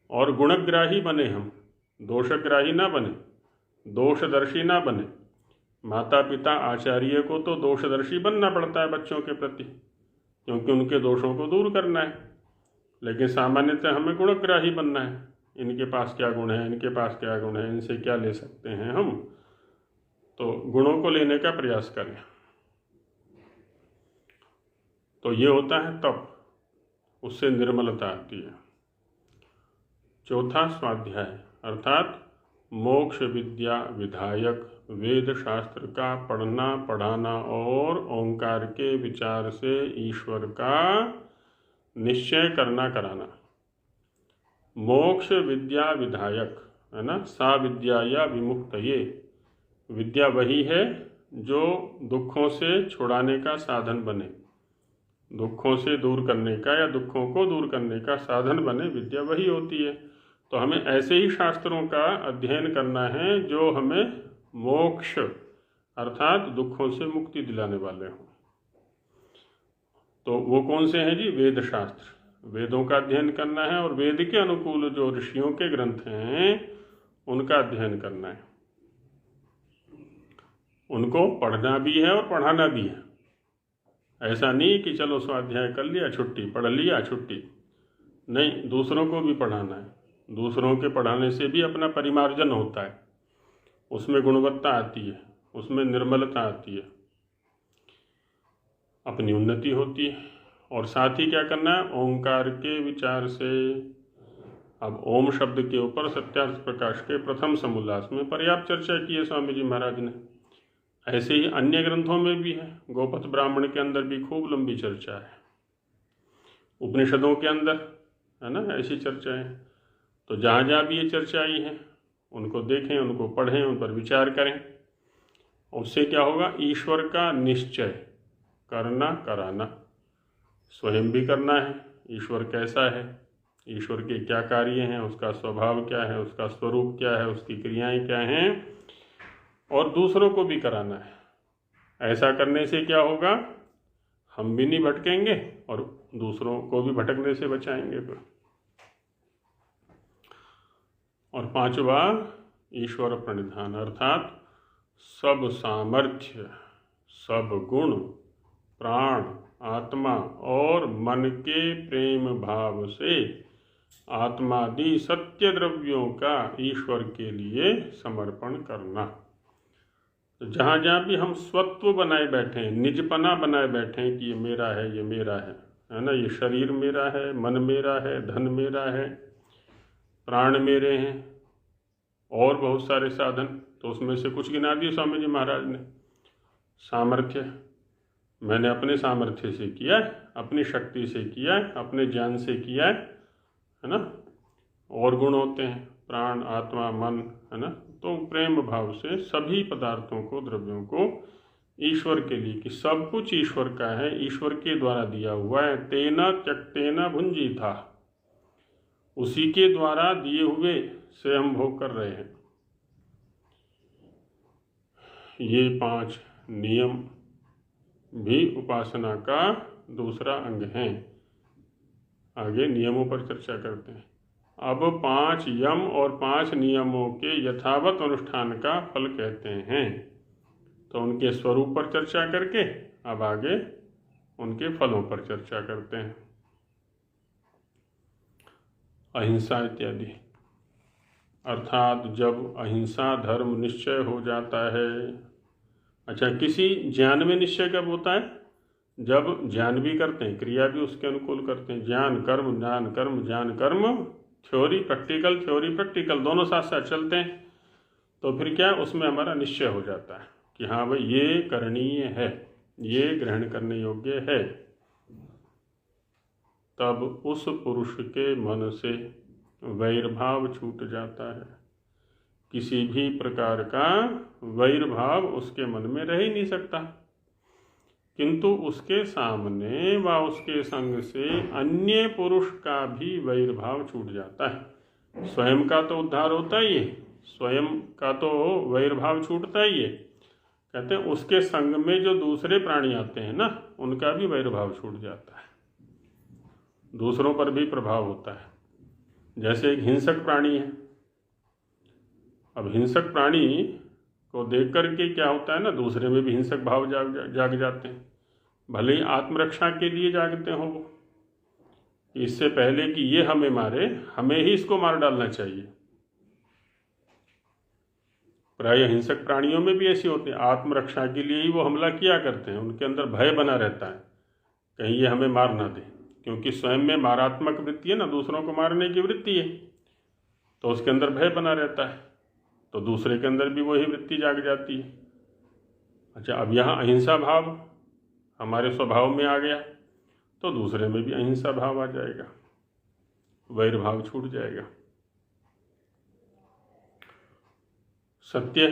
और गुणग्राही बने हम, दोषग्राही ना बने, दोषदर्शी ना बने। माता पिता आचार्य को तो दोषदर्शी बनना पड़ता है बच्चों के प्रति, क्योंकि उनके दोषों को दूर करना है। लेकिन सामान्यतः हमें गुणग्राही बनना है, इनके पास क्या गुण है, इनके पास क्या गुण है, इनसे क्या ले सकते हैं हम, तो गुणों को लेने का प्रयास करें। तो ये होता है तप, उससे निर्मलता आती है। चौथा स्वाध्याय अर्थात मोक्ष विद्या विधायक वेद शास्त्र का पढ़ना पढ़ाना और ओंकार के विचार से ईश्वर का निश्चय करना कराना। मोक्ष विद्या विधायक है ना, सा विद्या या विमुक्त, ये विद्या वही है जो दुखों से छुड़ाने का साधन बने, दुखों से दूर करने का या दुखों को दूर करने का साधन बने, विद्या वही होती है। तो हमें ऐसे ही शास्त्रों का अध्ययन करना है जो हमें मोक्ष अर्थात दुखों से मुक्ति दिलाने वाले हों। तो वो कौन से हैं जी, वेद शास्त्र, वेदों का अध्ययन करना है और वेद के अनुकूल जो ऋषियों के ग्रंथ हैं उनका अध्ययन करना है। उनको पढ़ना भी है और पढ़ाना भी है। ऐसा नहीं कि चलो स्वाध्याय कर लिया छुट्टी, पढ़ लिया छुट्टी, नहीं, दूसरों को भी पढ़ाना है। दूसरों के पढ़ाने से भी अपना परिमार्जन होता है, उसमें गुणवत्ता आती है, उसमें निर्मलता आती है, अपनी उन्नति होती है। और साथ ही क्या करना है, ओंकार के विचार से। अब ओम शब्द के ऊपर सत्यार्थ प्रकाश के प्रथम समोल्लास में पर्याप्त चर्चा की है स्वामी जी महाराज ने। ऐसे ही अन्य ग्रंथों में भी है, गोपथ ब्राह्मण के अंदर भी खूब लंबी चर्चा है, उपनिषदों के अंदर है ना ऐसी चर्चाएं। तो जहाँ जहाँ भी ये चर्चा आई है उनको देखें, उनको पढ़ें, उन पर विचार करें। उससे क्या होगा, ईश्वर का निश्चय करना कराना, स्वयं भी करना है, ईश्वर कैसा है, ईश्वर के क्या कार्य हैं, उसका स्वभाव क्या है, उसका स्वरूप क्या है, उसकी क्रियाएं क्या हैं, और दूसरों को भी कराना है। ऐसा करने से क्या होगा, हम भी नहीं भटकेंगे और दूसरों को भी भटकने से बचाएंगे। और पांचवा ईश्वर प्रणिधान अर्थात सब सामर्थ्य, सब गुण, प्राण, आत्मा और मन के प्रेम भाव से आत्मादि सत्य द्रव्यों का ईश्वर के लिए समर्पण करना। तो जहाँ जहाँ भी हम स्वत्व बनाए बैठे हैं, निजपना बनाए बैठे हैं कि ये मेरा है, ये मेरा है ना, ये शरीर मेरा है, मन मेरा है, धन मेरा है, प्राण मेरे हैं और बहुत सारे साधन, तो उसमें से कुछ गिना दिए स्वामी जी महाराज ने। सामर्थ्य, मैंने अपने सामर्थ्य से किया है, अपनी शक्ति से किया है, अपने ज्ञान से किया है ना। और गुण होते हैं प्राण, आत्मा, मन, है ना। तो प्रेम भाव से सभी पदार्थों को, द्रव्यों को ईश्वर के लिए, कि सब कुछ ईश्वर का है, ईश्वर के द्वारा दिया हुआ है। तेना त्यक्तेना भुंजी था, उसी के द्वारा दिए हुए से हम भोग कर रहे हैं। ये 5 नियम भी उपासना का दूसरा अंग हैं। आगे नियमों पर चर्चा करते हैं। अब 5 यम और 5 नियमों के यथावत अनुष्ठान का फल कहते हैं। तो उनके स्वरूप पर चर्चा करके अब आगे उनके फलों पर चर्चा करते हैं। अहिंसा इत्यादि, अर्थात जब अहिंसा धर्म निश्चय हो जाता है। अच्छा, किसी ज्ञान में निश्चय कब होता है? जब ज्ञान भी करते हैं, क्रिया भी उसके अनुकूल करते हैं। ज्ञान कर्म, ज्ञान कर्म, ज्ञान कर्म, थ्योरी प्रैक्टिकल दोनों साथ साथ चलते हैं। तो फिर क्या, उसमें हमारा निश्चय हो जाता है कि हाँ भाई ये करणीय है, ये ग्रहण करने योग्य है। तब उस पुरुष के मन से वैरभाव छूट जाता है। किसी भी प्रकार का वैरभाव उसके मन में रह ही नहीं सकता। किंतु उसके सामने व उसके संग से अन्य पुरुष का भी वैरभाव छूट जाता है। स्वयं का तो उद्धार होता ही है, स्वयं का तो वैरभाव छूटता ही है। कहते हैं उसके संग में जो दूसरे प्राणी आते हैं ना, उनका भी वैरभाव छूट जाता है, दूसरों पर भी प्रभाव होता है। जैसे एक हिंसक प्राणी है, अब हिंसक प्राणी को देख करके क्या होता है ना, दूसरे में भी हिंसक भाव जाग जाते हैं। भले ही आत्मरक्षा के लिए जागते हो वो, इससे पहले कि ये हमें मारे, हमें ही इसको मार डालना चाहिए। प्राय हिंसक प्राणियों में भी ऐसी होती है, आत्मरक्षा के लिए ही वो हमला किया करते हैं। उनके अंदर भय बना रहता है कहीं ये हमें मार ना दे, क्योंकि स्वयं में मारात्मक वृत्ति है ना, दूसरों को मारने की वृत्ति है, तो उसके अंदर भय बना रहता है, तो दूसरे के अंदर भी वही वृत्ति जाग जाती है। अच्छा, अब यहाँ अहिंसा भाव हमारे स्वभाव में आ गया तो दूसरे में भी अहिंसा भाव आ जाएगा, वैर भाव छूट जाएगा। सत्य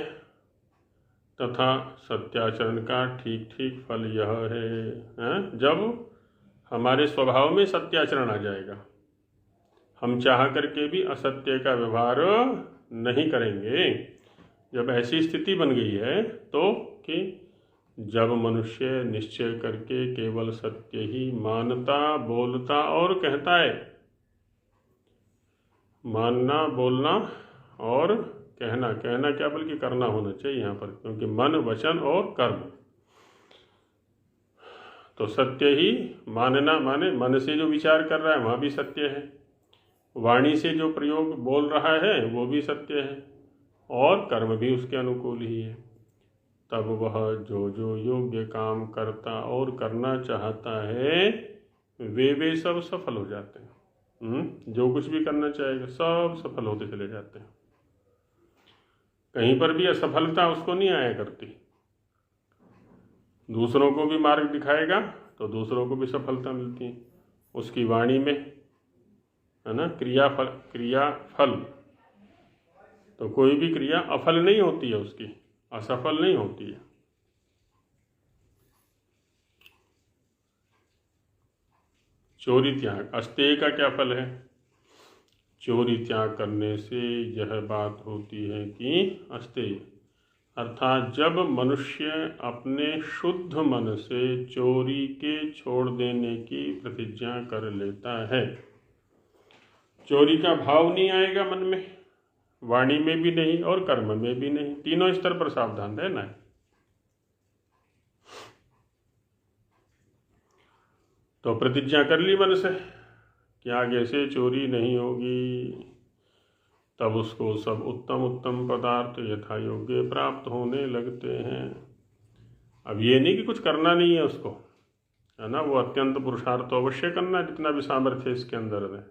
तथा सत्याचरण का ठीक ठीक फल यह है, जब हमारे स्वभाव में सत्याचरण आ जाएगा, हम चाह करके भी असत्य का व्यवहार नहीं करेंगे। जब ऐसी स्थिति बन गई है तो कि जब मनुष्य निश्चय करके केवल सत्य ही मानता, बोलता और कहता है, मानना, बोलना और कहना क्या बल्कि करना होना चाहिए यहाँ पर, क्योंकि मन, वचन और कर्म। तो सत्य ही मानना माने मन से जो विचार कर रहा है वहाँ भी सत्य है, वाणी से जो प्रयोग बोल रहा है वो भी सत्य है, और कर्म भी उसके अनुकूल ही है। तब वह जो जो योग्य काम करता और करना चाहता है वे सब सफल हो जाते हैं। जो कुछ भी करना चाहेगा सब सफल होते चले जाते हैं। कहीं पर भी असफलता उसको नहीं आया करती। दूसरों को भी मार्ग दिखाएगा तो दूसरों को भी सफलता मिलती है उसकी वाणी में, है ना। क्रिया फल, तो कोई भी क्रिया अफल नहीं होती है, उसकी असफल नहीं होती है। चोरी त्याग, अस्तेय का क्या फल है? चोरी त्याग करने से यह बात होती है कि अस्तेय अर्थात जब मनुष्य अपने शुद्ध मन से चोरी के छोड़ देने की प्रतिज्ञा कर लेता है, चोरी का भाव नहीं आएगा मन में, वाणी में भी नहीं और कर्म में भी नहीं, तीनों स्तर पर सावधान रहना है। तो प्रतिज्ञा कर ली मन से कि आगे से चोरी नहीं होगी, तब उसको सब उत्तम उत्तम पदार्थ यथा योग्य प्राप्त होने लगते हैं। अब ये नहीं कि कुछ करना नहीं है उसको, है ना, वो अत्यंत पुरुषार्थ तो अवश्य करना है जितना भी सामर्थ्य इसके अंदर है,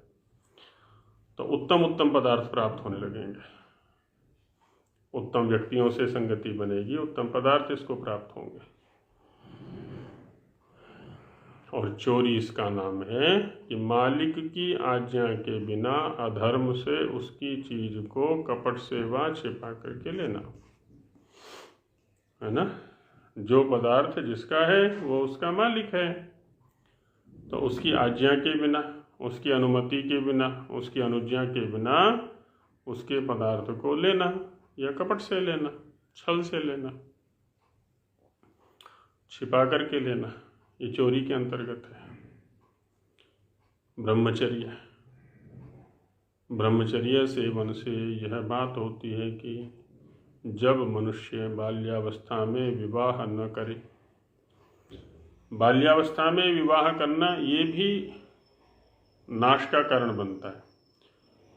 तो उत्तम उत्तम पदार्थ प्राप्त होने लगेंगे, उत्तम व्यक्तियों से संगति बनेगी, उत्तम पदार्थ इसको प्राप्त होंगे। और चोरी इसका नाम है कि मालिक की आज्ञा के बिना अधर्म से उसकी चीज को कपट से व छिपा करके लेना, है ना। जो पदार्थ जिसका है वो उसका मालिक है, तो उसकी आज्ञा के बिना उसकी अनुमति के बिना, उसकी अनुज्ञा के बिना उसके पदार्थ को लेना या कपट से लेना, छल से लेना, छिपा करके लेना, ये चोरी के अंतर्गत है। ब्रह्मचर्य सेवन से यह बात होती है कि जब मनुष्य बाल्यावस्था में विवाह न करे। बाल्यावस्था में विवाह करना ये भी नाश का कारण बनता है,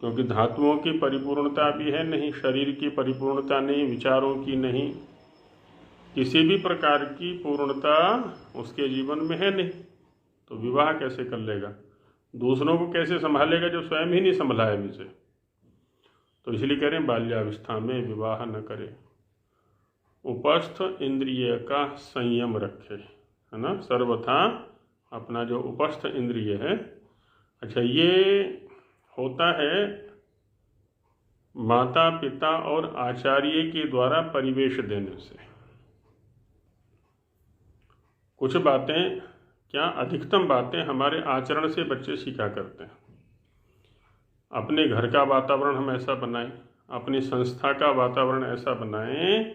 क्योंकि धातुओं की परिपूर्णता भी है नहीं, शरीर की परिपूर्णता नहीं, विचारों की नहीं, किसी भी प्रकार की पूर्णता उसके जीवन में है नहीं, तो विवाह कैसे कर लेगा? दूसरों को कैसे संभालेगा जब स्वयं ही नहीं संभला है अभी से? तो इसलिए कह रहे हैं बाल्यावस्था में विवाह न करे, उपस्थ इंद्रिय का संयम रखे, है ना, सर्वथा अपना जो उपस्थ इंद्रिय है। अच्छा, ये होता है माता पिता और आचार्य के द्वारा परिवेश देने से। कुछ बातें, क्या अधिकतम बातें हमारे आचरण से बच्चे सीखा करते हैं। अपने घर का वातावरण हम ऐसा बनाएं, अपनी संस्था का वातावरण ऐसा बनाएं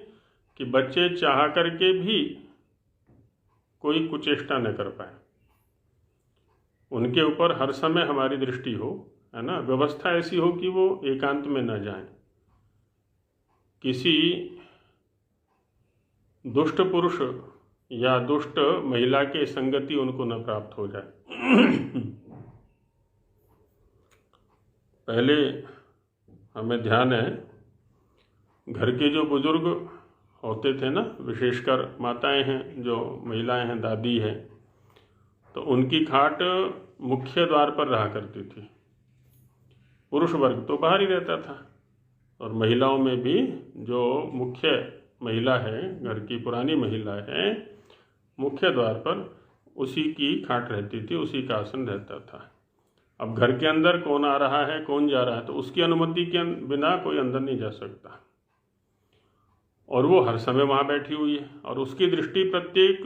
कि बच्चे चाह करके भी कोई कुचेष्टा न कर पाए, उनके ऊपर हर समय हमारी दृष्टि हो, है ना, व्यवस्था ऐसी हो कि वो एकांत में न जाएं, किसी दुष्ट पुरुष या दुष्ट महिला के संगति उनको न प्राप्त हो जाए। पहले हमें ध्यान है, घर के जो बुजुर्ग होते थे ना, विशेषकर माताएं हैं, जो महिलाएं हैं, दादी हैं, तो उनकी खाट मुख्य द्वार पर रहा करती थी। पुरुष वर्ग तो बाहर ही रहता था, और महिलाओं में भी जो मुख्य महिला है, घर की पुरानी महिला है, मुख्य द्वार पर उसी की खाट रहती थी, उसी का आसन रहता था। अब घर के अंदर कौन आ रहा है, कौन जा रहा है, तो उसकी अनुमति के बिना कोई अंदर नहीं जा सकता, और वो हर समय वहाँ बैठी हुई है, और उसकी दृष्टि प्रत्येक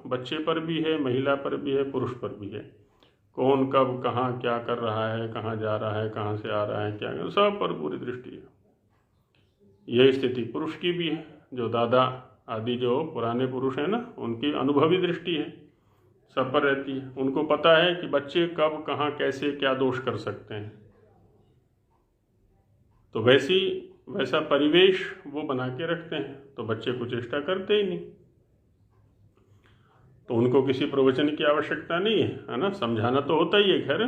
बच्चे पर भी है, महिला पर भी है, पुरुष पर भी है। कौन कब कहाँ क्या कर रहा है, कहाँ जा रहा है, कहाँ से आ रहा है, क्या, सब पर पूरी दृष्टि है। यही स्थिति पुरुष की भी है। जो दादा आदि जो पुराने पुरुष हैं ना, उनकी अनुभवी दृष्टि है, सब पर रहती है। उनको पता है कि बच्चे कब कहाँ कैसे क्या दोष कर सकते हैं, तो वैसा परिवेश वो बना के रखते हैं, तो बच्चे कुचेष्टा करते ही नहीं। तो उनको किसी प्रवचन की आवश्यकता नहीं है ना, समझाना तो होता ही है खैर,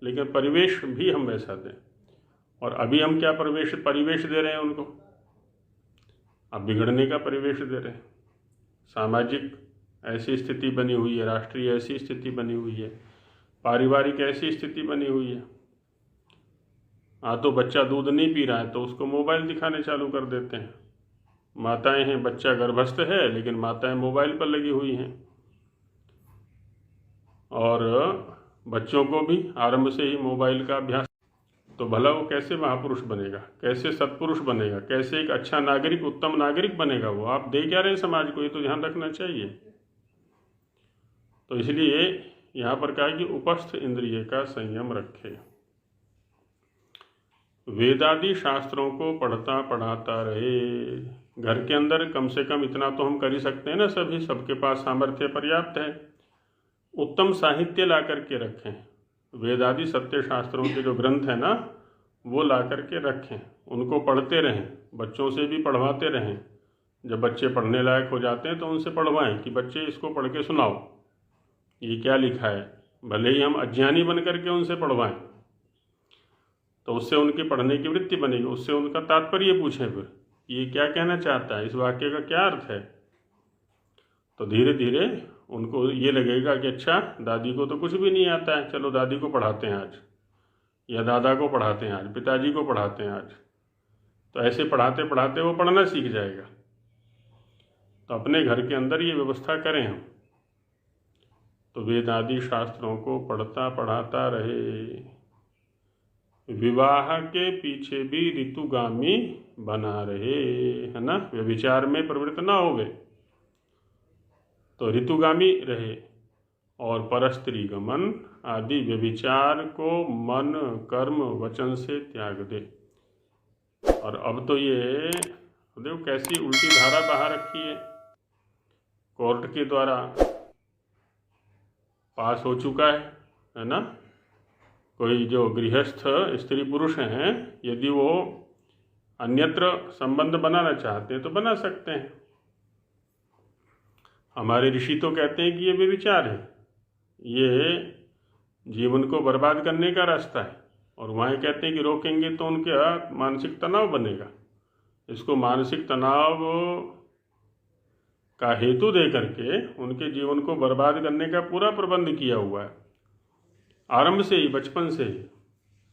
लेकिन परिवेश भी हम वैसा दें। और अभी हम क्या परिवेश दे रहे हैं उनको? अब बिगड़ने का परिवेश दे रहे हैं। सामाजिक ऐसी स्थिति बनी हुई है, राष्ट्रीय ऐसी स्थिति बनी हुई है, पारिवारिक ऐसी स्थिति बनी हुई है। तो बच्चा दूध नहीं पी रहा है तो उसको मोबाइल दिखाने चालू कर देते हैं। माताएं हैं, बच्चा गर्भस्थ है लेकिन माताएं मोबाइल पर लगी हुई हैं, और बच्चों को भी आरंभ से ही मोबाइल का अभ्यास। तो भला वो कैसे महापुरुष बनेगा, कैसे सत्पुरुष बनेगा, कैसे एक अच्छा नागरिक, उत्तम नागरिक बनेगा? वो आप दे क्या रहे हैं समाज को, ये तो ध्यान रखना चाहिए। तो इसलिए यहाँ पर कहा कि उपस्थ इंद्रिय का संयम रखे, वेदादि शास्त्रों को पढ़ता पढ़ाता रहे। घर के अंदर कम से कम इतना तो हम कर ही सकते हैं ना, सबके पास सामर्थ्य पर्याप्त है। उत्तम साहित्य ला करके रखें, वेदादि सत्य शास्त्रों के जो ग्रंथ हैं ना, वो ला करके रखें, उनको पढ़ते रहें, बच्चों से भी पढ़वाते रहें। जब बच्चे पढ़ने लायक हो जाते हैं तो उनसे पढ़वाएं कि बच्चे इसको पढ़ के सुनाओ, ये क्या लिखा है। भले ही हम अज्ञानी बन करके उनसे पढ़वाएं, तो उससे उनकी पढ़ने की वृत्ति बनेगी, उससे उनका तात्पर्य पूछें फिर ये क्या कहना चाहता है, इस वाक्य का क्या अर्थ है। तो धीरे धीरे उनको ये लगेगा कि अच्छा, दादी को तो कुछ भी नहीं आता है, चलो दादी को पढ़ाते हैं आज, या दादा को पढ़ाते हैं आज, पिताजी को पढ़ाते हैं आज। तो ऐसे पढ़ाते पढ़ाते वो पढ़ना सीख जाएगा। तो अपने घर के अंदर ये व्यवस्था करें हम, तो वेदादि शास्त्रों को पढ़ता पढ़ाता रहे, विवाह के पीछे भी ऋतुगामी बना रहे, है ना, व्यभिचार में प्रवृत्त ना होवे, तो ऋतुगामी रहे। और परस्त्री गमन आदि व्यभिचार को मन कर्म वचन से त्याग दे। और अब तो ये देखो कैसी उल्टी धारा बहा रखी है, कोर्ट के द्वारा पास हो चुका है ना। कोई जो गृहस्थ स्त्री पुरुष हैं, यदि वो अन्यत्र संबंध बनाना चाहते हैं तो बना सकते हैं। हमारे ऋषि तो कहते हैं कि ये व्यभिचार है, ये जीवन को बर्बाद करने का रास्ता है, और वहाँ कहते हैं कि रोकेंगे तो उनके मानसिक तनाव बनेगा। इसको मानसिक तनाव का हेतु दे करके उनके जीवन को बर्बाद करने का पूरा प्रबंध किया हुआ है। आरंभ से ही, बचपन से ही,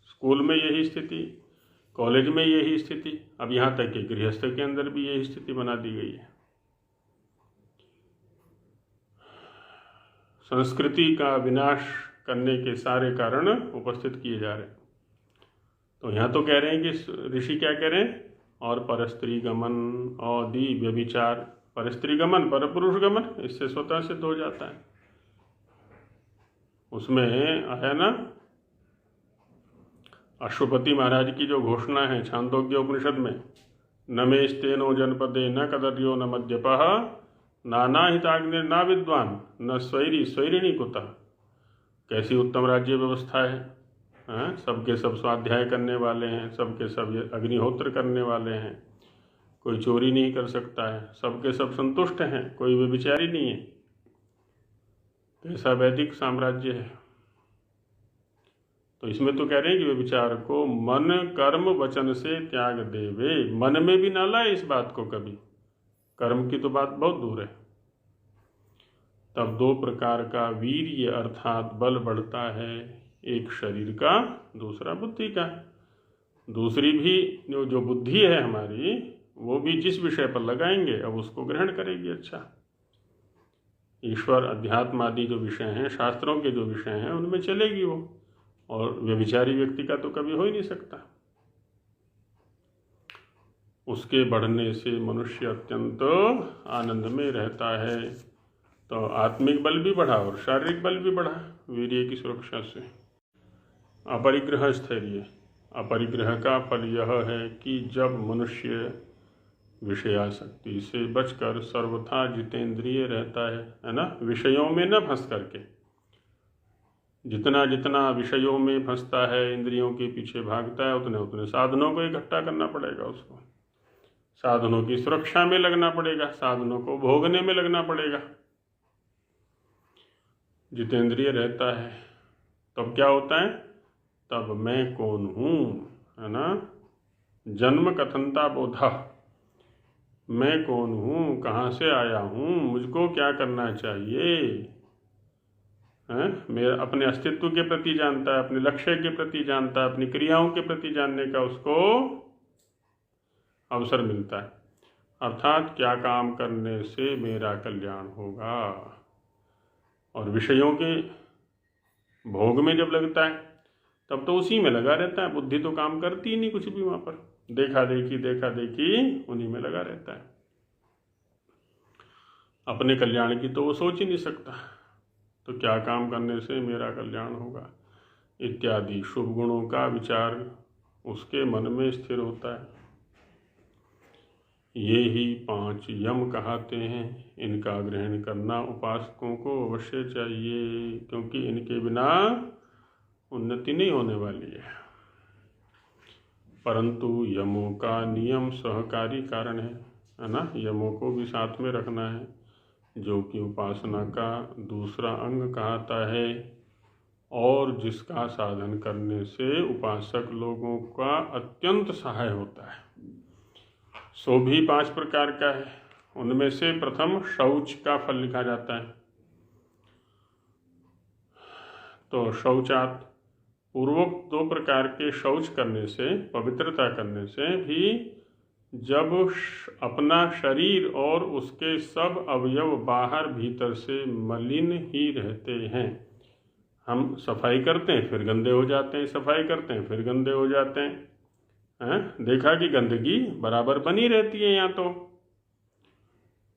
स्कूल में यही स्थिति, कॉलेज में यही स्थिति, अब यहाँ तक कि गृहस्थ के अंदर भी यही स्थिति बना दी गई है। संस्कृति का विनाश करने के सारे कारण उपस्थित किए जा रहे हैं। तो यहाँ तो कह रहे हैं कि ऋषि क्या कह रहे हैं, और परस्त्री गमन आदि व्यभिचार, परस्त्री गमन परपुरुष गमन, इससे स्वतः सिद्ध हो जाता है। उसमें आया ना, अश्वपति महाराज की जो घोषणा है छांदोग्य उपनिषद में, नमेस्तेनो जनपदे न कदर्यो न मद्यपः नाना हिताग्नि ना विद्वान न स्वैरी स्वैरिणी कुतः। कैसी उत्तम राज्य व्यवस्था है, सबके सब स्वाध्याय करने वाले हैं, सबके सब अग्निहोत्र करने वाले हैं, कोई चोरी नहीं कर सकता है, सबके सब संतुष्ट हैं, कोई व्यभिचारी नहीं है। कैसा वैदिक साम्राज्य है। तो इसमें तो कह रहे हैं कि व्यभिचार को मन कर्म वचन से त्याग देवे। मन में भी ना लाए इस बात को कभी, कर्म की तो बात बहुत दूर है। तब दो प्रकार का वीर्य अर्थात बल बढ़ता है, एक शरीर का, दूसरा बुद्धि का। दूसरी भी जो बुद्धि है हमारी, वो भी जिस विषय पर लगाएंगे अब उसको ग्रहण करेगी। अच्छा, ईश्वर अध्यात्म आदि जो विषय हैं, शास्त्रों के जो विषय हैं, उनमें चलेगी वो, और व्यभिचारी व्यक्ति का तो कभी हो ही नहीं सकता। उसके बढ़ने से मनुष्य अत्यंत आनंद में रहता है। तो आत्मिक बल भी बढ़ा और शारीरिक बल भी बढ़ा वीर्य की सुरक्षा से। अपरिग्रह स्थैर्य, अपरिग्रह का फल यह है कि जब मनुष्य विषयासक्ति से बचकर सर्वथा जितेंद्रिय रहता है ना, विषयों में न फंस करके। जितना जितना विषयों में फंसता है, इंद्रियों के पीछे भागता है, उतने उतने साधनों को इकट्ठा करना पड़ेगा उसको, साधनों की सुरक्षा में लगना पड़ेगा, साधनों को भोगने में लगना पड़ेगा। जितेंद्रिय रहता है तब क्या होता है, तब मैं कौन हूँ, है ना, जन्म कथनता बोधा, मैं कौन हूँ, कहाँ से आया हूँ, मुझको क्या करना चाहिए, मेरा अपने अस्तित्व के प्रति जानता है, अपने लक्ष्य के प्रति जानता है, अपनी क्रियाओं के प्रति जानने का उसको अवसर मिलता है। अर्थात क्या काम करने से मेरा कल्याण होगा। और विषयों के भोग में जब लगता है तब तो उसी में लगा रहता है, बुद्धि तो काम करती ही नहीं कुछ भी, वहाँ पर देखा देखी उन्हीं में लगा रहता है। अपने कल्याण की तो वो सोच ही नहीं सकता, तो क्या काम करने से मेरा कल्याण होगा इत्यादि शुभ गुणों का विचार उसके मन में स्थिर होता है। ये ही 5 यम कहते हैं, इनका ग्रहण करना उपासकों को अवश्य चाहिए, क्योंकि इनके बिना उन्नति नहीं होने वाली है। परंतु यमों का नियम सहकारी कारण है ना, यमों को भी साथ में रखना है, जो कि उपासना का दूसरा अंग कहता है, और जिसका साधन करने से उपासक लोगों का अत्यंत सहाय होता है। सो भी 5 प्रकार का है। उनमें से प्रथम शौच का फल लिखा जाता है। तो शौचात पूर्वोक्त 2 प्रकार के शौच करने से, पवित्रता करने से भी, जब अपना शरीर और उसके सब अवयव बाहर भीतर से मलिन ही रहते हैं, हम सफाई करते हैं फिर गंदे हो जाते हैं, सफाई करते हैं फिर गंदे हो जाते हैं, देखा कि गंदगी बराबर बनी रहती है यहाँ तो।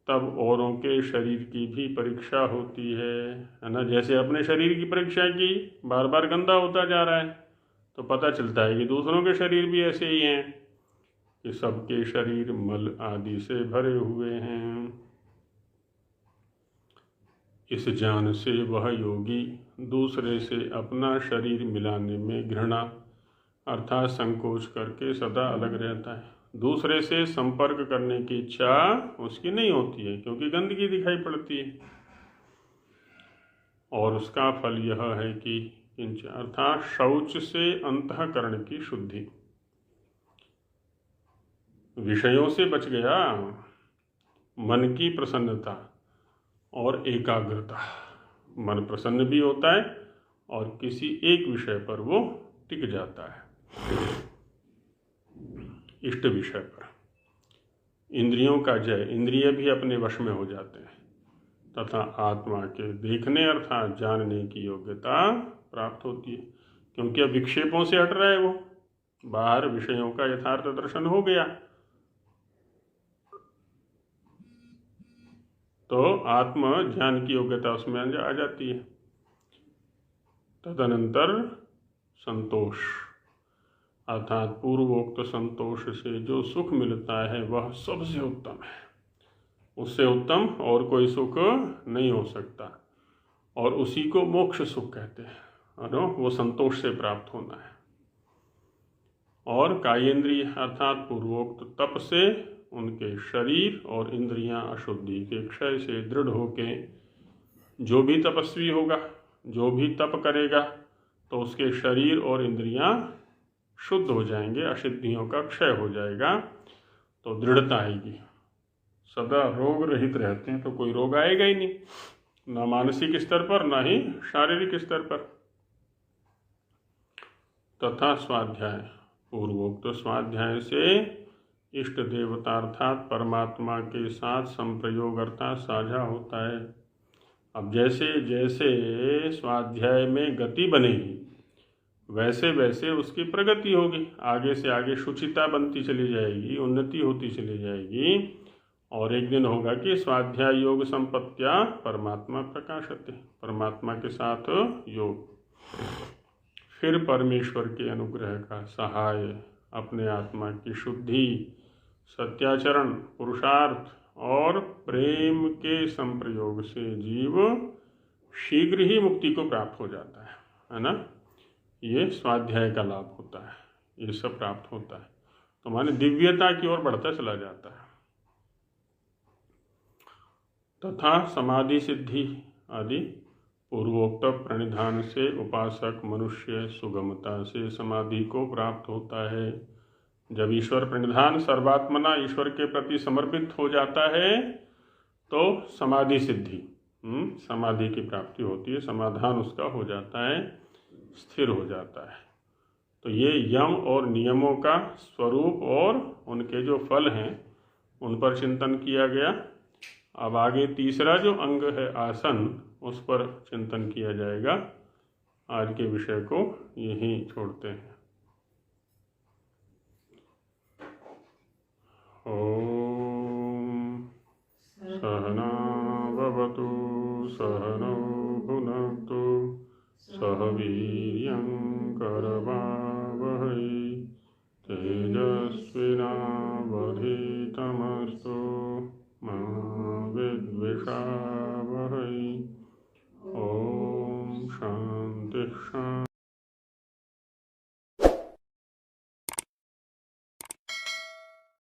तब औरों के शरीर की भी परीक्षा होती है ना। जैसे अपने शरीर की परीक्षा की, बार बार गंदा होता जा रहा है, तो पता चलता है कि दूसरों के शरीर भी ऐसे ही हैं, कि सबके शरीर मल आदि से भरे हुए हैं। इस ज्ञान से वह योगी दूसरे से अपना शरीर मिलाने में घृणा अर्थात संकोच करके सदा अलग रहता है। दूसरे से संपर्क करने की इच्छा उसकी नहीं होती है, क्योंकि गंदगी दिखाई पड़ती है। और उसका फल यह है कि किंच अर्थात शौच से अंतःकरण की शुद्धि, विषयों से बच गया, मन की प्रसन्नता और एकाग्रता, मन प्रसन्न भी होता है और किसी एक विषय पर वो टिक जाता है, इष्ट विषय पर। इंद्रियों का जय, इंद्रिय भी अपने वश में हो जाते हैं, तथा आत्मा के देखने अर्थात जानने की योग्यता प्राप्त होती है, क्योंकि अब विक्षेपों से हट रहा है वो, बाहर विषयों का यथार्थ दर्शन हो गया, तो आत्म ज्ञान की योग्यता उसमें आ जाती है। तदनंतर संतोष अर्थात पूर्वोक्त संतोष से जो सुख मिलता है वह सबसे उत्तम है, उससे उत्तम और कोई सुख नहीं हो सकता, और उसी को मोक्ष सुख कहते हैं, और वो संतोष से प्राप्त होना है। और कायेंद्रिय अर्थात पूर्वोक्त तप से उनके शरीर और इंद्रियां अशुद्धि के क्षय से दृढ़ होके, जो भी तपस्वी होगा, जो भी तप करेगा, तो उसके शरीर और इंद्रियां शुद्ध हो जाएंगे, अशुद्धियों का क्षय हो जाएगा, तो दृढ़ता आएगी, सदा रोग रहित रहते हैं, तो कोई रोग आएगा ही नहीं, ना मानसिक स्तर पर ना ही शारीरिक स्तर पर। तथा स्वाध्याय, पूर्वोक्त स्वाध्याय से इष्ट देवता अर्थात परमात्मा के साथ संप्रयोग अर्थात साझा होता है। अब जैसे जैसे स्वाध्याय में गति बनेगी, वैसे वैसे उसकी प्रगति होगी, आगे से आगे शुचिता बनती चली जाएगी, उन्नति होती चली जाएगी, और एक दिन होगा कि स्वाध्याय योग संपत्त्या परमात्मा प्रकाशते, परमात्मा के साथ योग। फिर परमेश्वर के अनुग्रह का सहाय, अपने आत्मा की शुद्धि, सत्याचरण, पुरुषार्थ और प्रेम के संप्रयोग से जीव शीघ्र ही मुक्ति को प्राप्त हो जाता है ना। ये स्वाध्याय का लाभ होता है, ये सब प्राप्त होता है, तो माने दिव्यता की ओर बढ़ता चला जाता है। तथा समाधि सिद्धि आदि पूर्वोक्त प्रणिधान से उपासक मनुष्य सुगमता से समाधि को प्राप्त होता है। जब ईश्वर प्रणिधान सर्वात्मना ईश्वर के प्रति समर्पित हो जाता है, तो समाधि सिद्धि, समाधि की प्राप्ति होती है, समाधान उसका हो जाता है, स्थिर हो जाता है। तो ये यम और नियमों का स्वरूप और उनके जो फल हैं उन पर चिंतन किया गया। अब आगे तीसरा जो अंग है आसन, उस पर चिंतन किया जाएगा। आज के विषय को यहीं छोड़ते हैं। ओम सहना भवतु सहनौ भुनक्तु सह वीर्यं करवावहै तेजस्विनावधीतमस्तु मा विद्विषावहै। ओम शांति शांति।